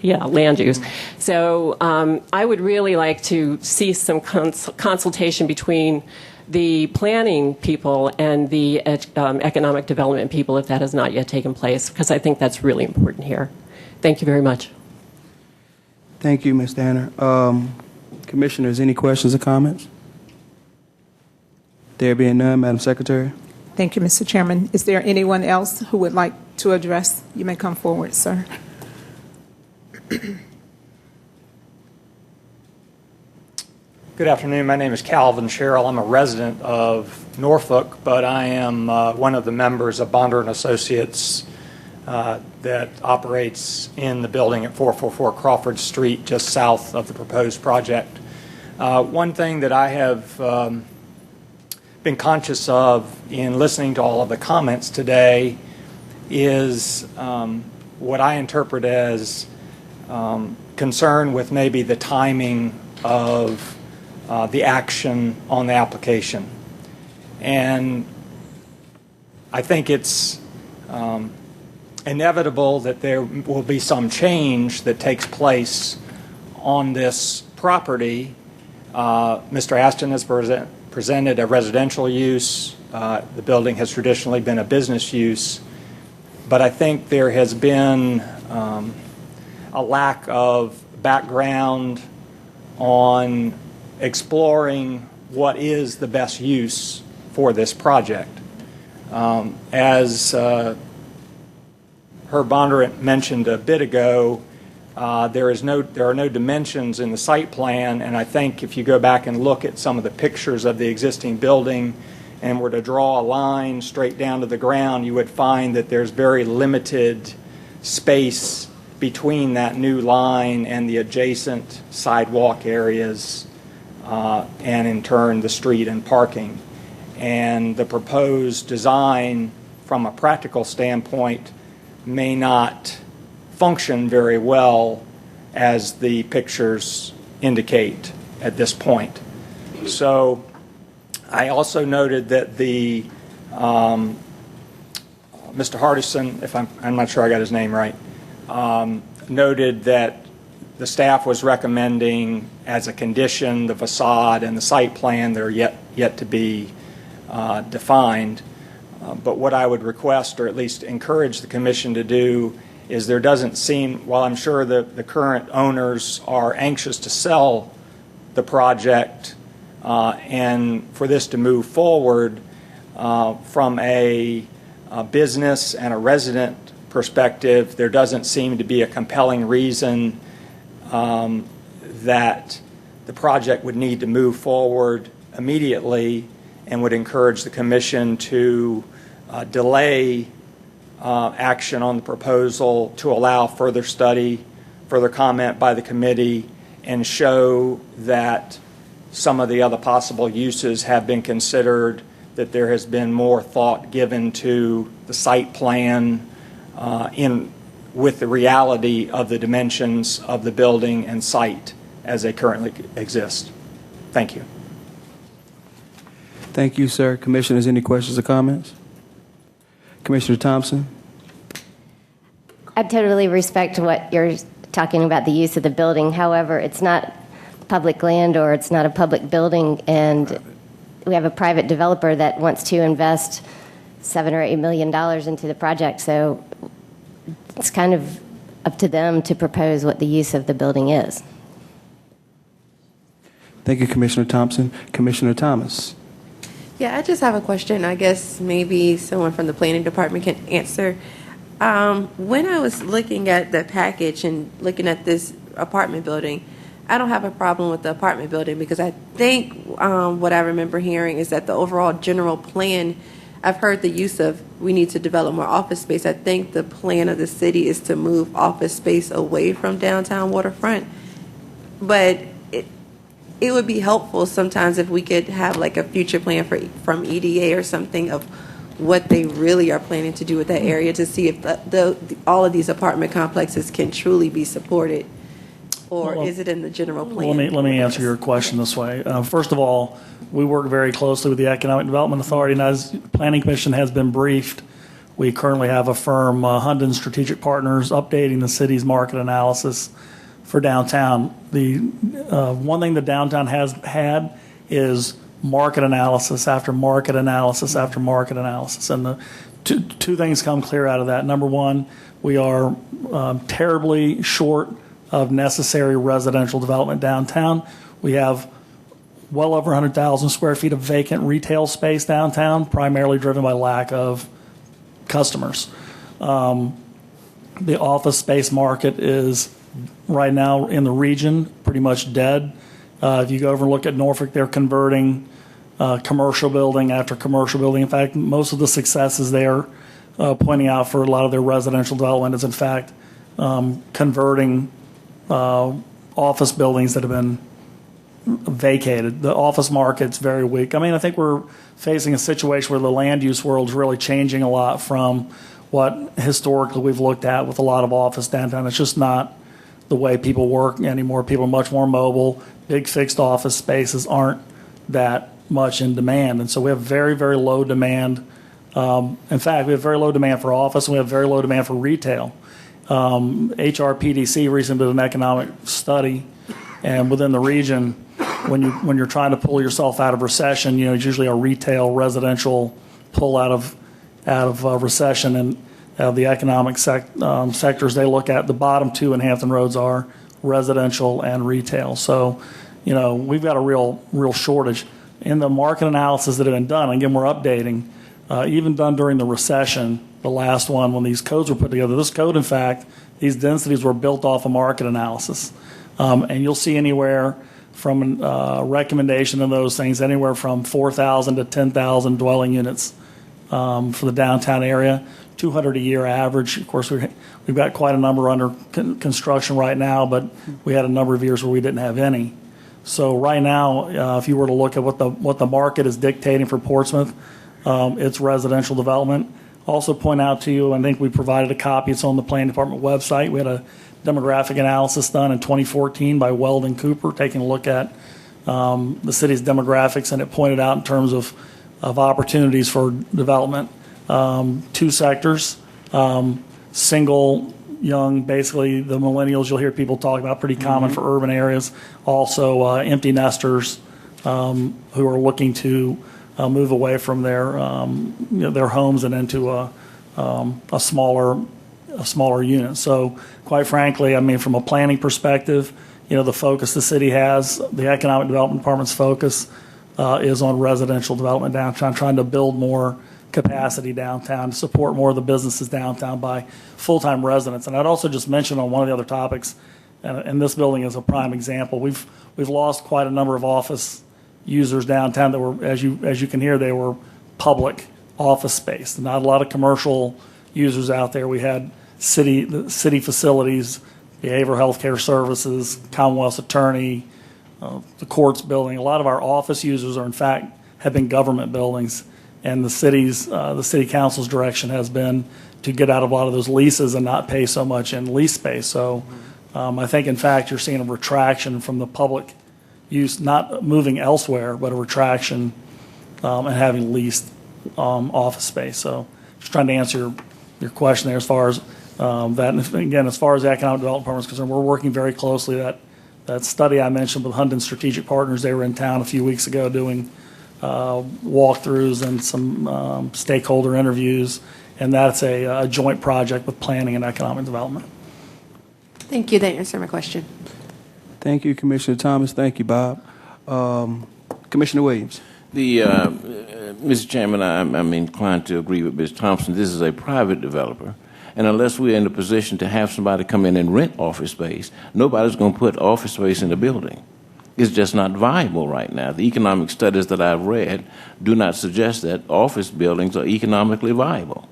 Speaker 20: Yeah, land use. So I would really like to see some consultation between the planning people and the economic development people, if that has not yet taken place, because I think that's really important here. Thank you very much.
Speaker 1: Thank you, Ms. Danner. Commissioners, any questions or comments? There being none, Madam Secretary.
Speaker 3: Thank you, Mr. Chairman. Is there anyone else who would like to address? You may come forward, sir.
Speaker 21: Good afternoon. My name is Calvin Sherrill. I'm a resident of Norfolk, but I am one of the members of Bonder and Associates that operates in the building at 444 Crawford Street, just south of the proposed project. One thing that I have been conscious of in listening to all of the comments today is what I interpret as concern with maybe the timing of the action on the application. And I think it's inevitable that there will be some change that takes place on this property. Mr. Aston has presented a residential use. The building has traditionally been a business use. But I think there has been a lack of background on exploring what is the best use for this project. As Herb Bondurant mentioned a bit ago, there are no dimensions in the site plan, and I think if you go back and look at some of the pictures of the existing building and were to draw a line straight down to the ground, you would find that there's very limited space between that new line and the adjacent sidewalk areas, and in turn the street and parking. And the proposed design from a practical standpoint may not function very well as the pictures indicate at this point. So I also noted that the Mr. Hardison, if I'm not sure I got his name right, noted that the staff was recommending as a condition the facade and the site plan. They're yet to be defined. But what I would request, or at least encourage the commission to do, is there doesn't seem, while I'm sure the current owners are anxious to sell the project and for this to move forward from a business and a resident perspective, there doesn't seem to be a compelling reason that the project would need to move forward immediately, and would encourage the commission to delay action on the proposal to allow further study, further comment by the committee, and show that some of the other possible uses have been considered, that there has been more thought given to the site plan with the reality of the dimensions of the building and site as they currently exist. Thank you.
Speaker 1: Thank you, sir. Commissioners, any questions or comments? Commissioner Thompson?
Speaker 9: I totally respect what you're talking about, the use of the building. However, it's not public land or it's not a public building, and we have a private developer that wants to invest $7 or $8 million into the project. So it's kind of up to them to propose what the use of the building is.
Speaker 1: Thank you, Commissioner Thompson. Commissioner Thomas?
Speaker 4: Yeah, I just have a question. I guess maybe someone from the planning department can answer. When I was looking at the package and looking at this apartment building, I don't have a problem with the apartment building, because I think what I remember hearing is that the overall general plan, I've heard the use of, we need to develop more office space. I think the plan of the city is to move office space away from downtown waterfront. But it would be helpful sometimes if we could have like a future plan from EDA or something of what they really are planning to do with that area, to see if all of these apartment complexes can truly be supported, or is it in the general plan?
Speaker 2: Let me answer your question this way. First of all, we work very closely with the Economic Development Authority, and as Planning Commission has been briefed, we currently have a firm, Hunden Strategic Partners, updating the city's market analysis for downtown. The one thing that downtown has had is market analysis after market analysis after market analysis. And the two things come clear out of that. Number one, we are terribly short of necessary residential development downtown. We have well over 100,000 square feet of vacant retail space downtown, primarily driven by lack of customers. The office space market is right now in the region pretty much dead. If you go over and look at Norfolk, they're converting commercial building after commercial building. In fact, most of the successes they're pointing out for a lot of their residential development is, in fact, converting office buildings that have been vacated. The office market's very weak. I mean, I think we're facing a situation where the land use world's really changing a lot from what historically we've looked at with a lot of office downtown. It's just not the way people work anymore. People are much more mobile. Big fixed office spaces aren't that much in demand. And so we have very, very low demand. In fact, we have very low demand for office, and we have very low demand for retail. HRPDC recently did an economic study, and within the region, when you're trying to pull yourself out of recession, it's usually a retail, residential pull out of recession. And the economic sectors they look at, the bottom two in Hampton Roads are residential and retail. So, we've got a real shortage. In the market analysis that have been done, again, we're updating, even done during the recession, the last one when these codes were put together. This code, in fact, these densities were built off a market analysis. And you'll see anywhere from recommendation of those things, anywhere from 4,000 to 10,000 dwelling units for the downtown area, 200 a year average. Of course, we've got quite a number under construction right now, but we had a number of years where we didn't have any. So right now, if you were to look at what the market is dictating for Portsmouth, it's residential development. Also point out to you, I think we provided a copy. It's on the Planning Department website. We had a demographic analysis done in 2014 by Weldon Cooper, taking a look at the city's demographics, and it pointed out in terms of opportunities for development, two sectors, single, young, basically the millennials you'll hear people talk about, pretty common for urban areas. Also empty nesters who are looking to move away from their homes and into a smaller unit. So quite frankly, I mean, from a planning perspective, the focus the city has, the Economic Development Department's focus is on residential development downtown, trying to build more capacity downtown, to support more of the businesses downtown by full-time residents. And I'd also just mention on one of the other topics, and this building is a prime example, we've lost quite a number of office users downtown that were, as you can hear, they were public office space. Not a lot of commercial users out there. We had city facilities, behavioral health care services, Commonwealth's attorney, the courts building. A lot of our office users are, in fact, have been government buildings, and the city council's direction has been to get out of a lot of those leases and not pay so much in lease space. So I think, in fact, you're seeing a retraction from the public use, not moving elsewhere, but a retraction and having leased office space. So just trying to answer your question there as far as that. And again, as far as the Economic Development Department is concerned, we're working very closely. That study I mentioned with Hunden Strategic Partners, they were in town a few weeks ago doing walkthroughs and some stakeholder interviews, and that's a joint project with planning and economic development.
Speaker 4: Thank you. That answered my question.
Speaker 1: Thank you, Commissioner Thomas. Thank you, Bob. Commissioner Williams.
Speaker 5: Mr. Chairman, I'm inclined to agree with Ms. Thompson. This is a private developer, and unless we're in a position to have somebody come in and rent office space, nobody's going to put office space in the building. It's just not viable right now. The economic studies that I've read do not suggest that office buildings are economically viable.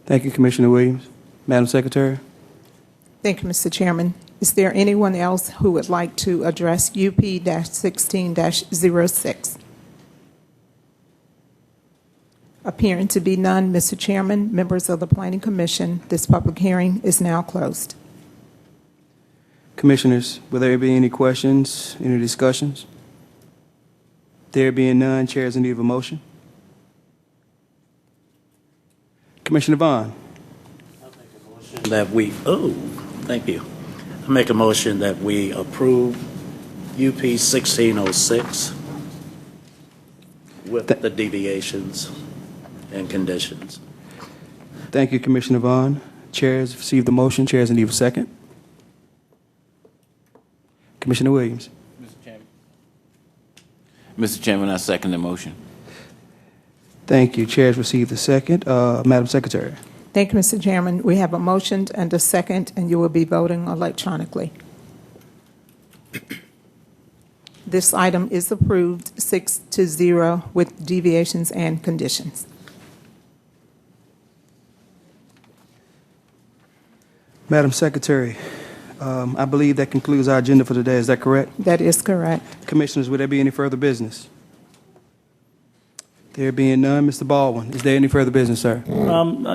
Speaker 1: Thank you, Commissioner Williams. Madam Secretary.
Speaker 3: Thank you, Mr. Chairman. Is there anyone else who would like to address UP-16-06? Appearing to be none, Mr. Chairman, members of the Planning Commission, this public hearing is now closed.
Speaker 1: Commissioners, will there be any questions, any discussions? There being none, Chair is in need of a motion. Commissioner Vaughn.
Speaker 22: Thank you. I make a motion that we approve UP 1606 with the deviations and conditions.
Speaker 1: Thank you, Commissioner Vaughn. Chair has received the motion. Chair is in need of a second. Commissioner Williams.
Speaker 5: Mr. Chairman, I second the motion.
Speaker 1: Thank you. Chair has received the second. Madam Secretary.
Speaker 3: Thank you, Mr. Chairman. We have a motion and a second, and you will be voting electronically. This item is approved 6-0 with deviations and conditions.
Speaker 1: Madam Secretary, I believe that concludes our agenda for today. Is that correct?
Speaker 3: That is correct.
Speaker 1: Commissioners, would there be any further business? There being none, Mr. Baldwin, is there any further business, sir?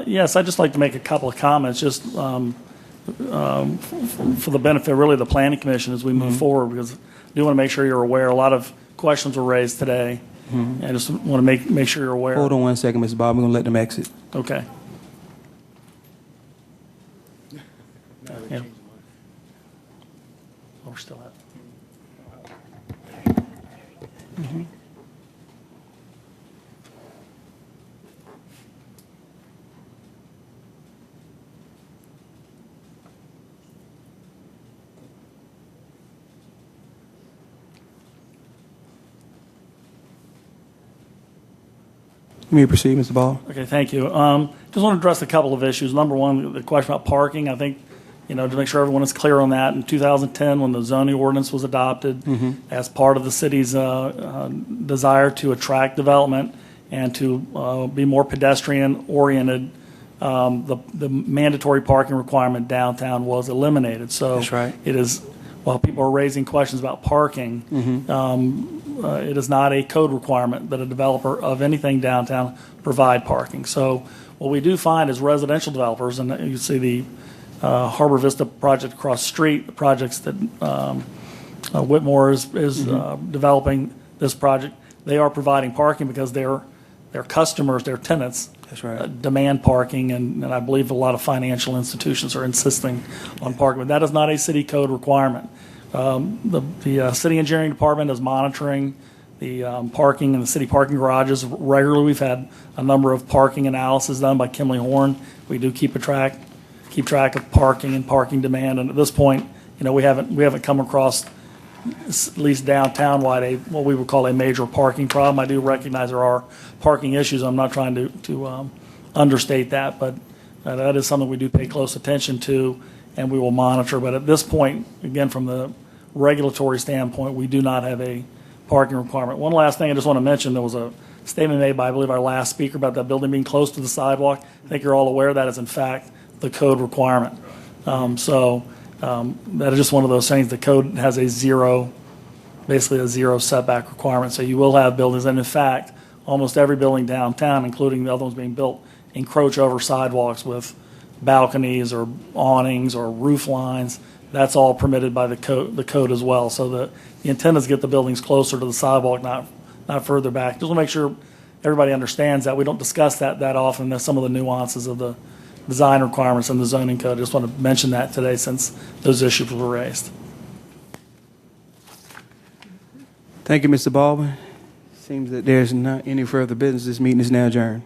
Speaker 2: Yes, I'd just like to make a couple of comments, just for the benefit, really, of the Planning Commission as we move forward, because I do want to make sure you're aware. A lot of questions were raised today. I just want to make sure you're aware.
Speaker 1: Hold on 1 second, Mr. Bob. We're going to let them exit.
Speaker 2: Okay. Yeah. Oh, we're still at.
Speaker 1: You may proceed, Mr. Ball.
Speaker 2: Okay, thank you. Just want to address a couple of issues. Number one, the question about parking. I think, to make sure everyone is clear on that, in 2010, when the zoning ordinance was adopted, as part of the city's desire to attract development and to be more pedestrian-oriented, the mandatory parking requirement downtown was eliminated. So
Speaker 1: that's right.
Speaker 2: It is, while people are raising questions about parking, it is not a code requirement that a developer of anything downtown provide parking. So what we do find is residential developers, and you see the Harbor Vista project across the street, the projects that Whitmore is developing this project, they are providing parking because their customers, their tenants,
Speaker 1: that's right,
Speaker 2: demand parking, and I believe a lot of financial institutions are insisting on parking. But that is not a city code requirement. The city engineering department is monitoring the parking in the city parking garages regularly. We've had a number of parking analysis done by Kimley Horn. We do keep track of parking and parking demand. And at this point, we haven't come across, at least downtown wide, what we would call a major parking problem. I do recognize there are parking issues. I'm not trying to understate that, but that is something we do pay close attention to, and we will monitor. But at this point, again, from the regulatory standpoint, we do not have a parking requirement. One last thing I just want to mention, there was a statement made by, I believe, our last speaker about that building being close to the sidewalk. I think you're all aware that is, in fact, the code requirement. That is just one of those things. The code has basically a zero setback requirement. So you will have buildings, and in fact, almost every building downtown, including the other ones being built, encroach over sidewalks with balconies or awnings or roof lines. That's all permitted by the code as well. So the intent is to get the buildings closer to the sidewalk, not further back. Just want to make sure everybody understands that. We don't discuss that often. There's some of the nuances of the design requirements in the zoning code. I just want to mention that today since those issues were raised.
Speaker 1: Thank you, Mr. Baldwin. Seems that there's not any further business. This meeting is now adjourned.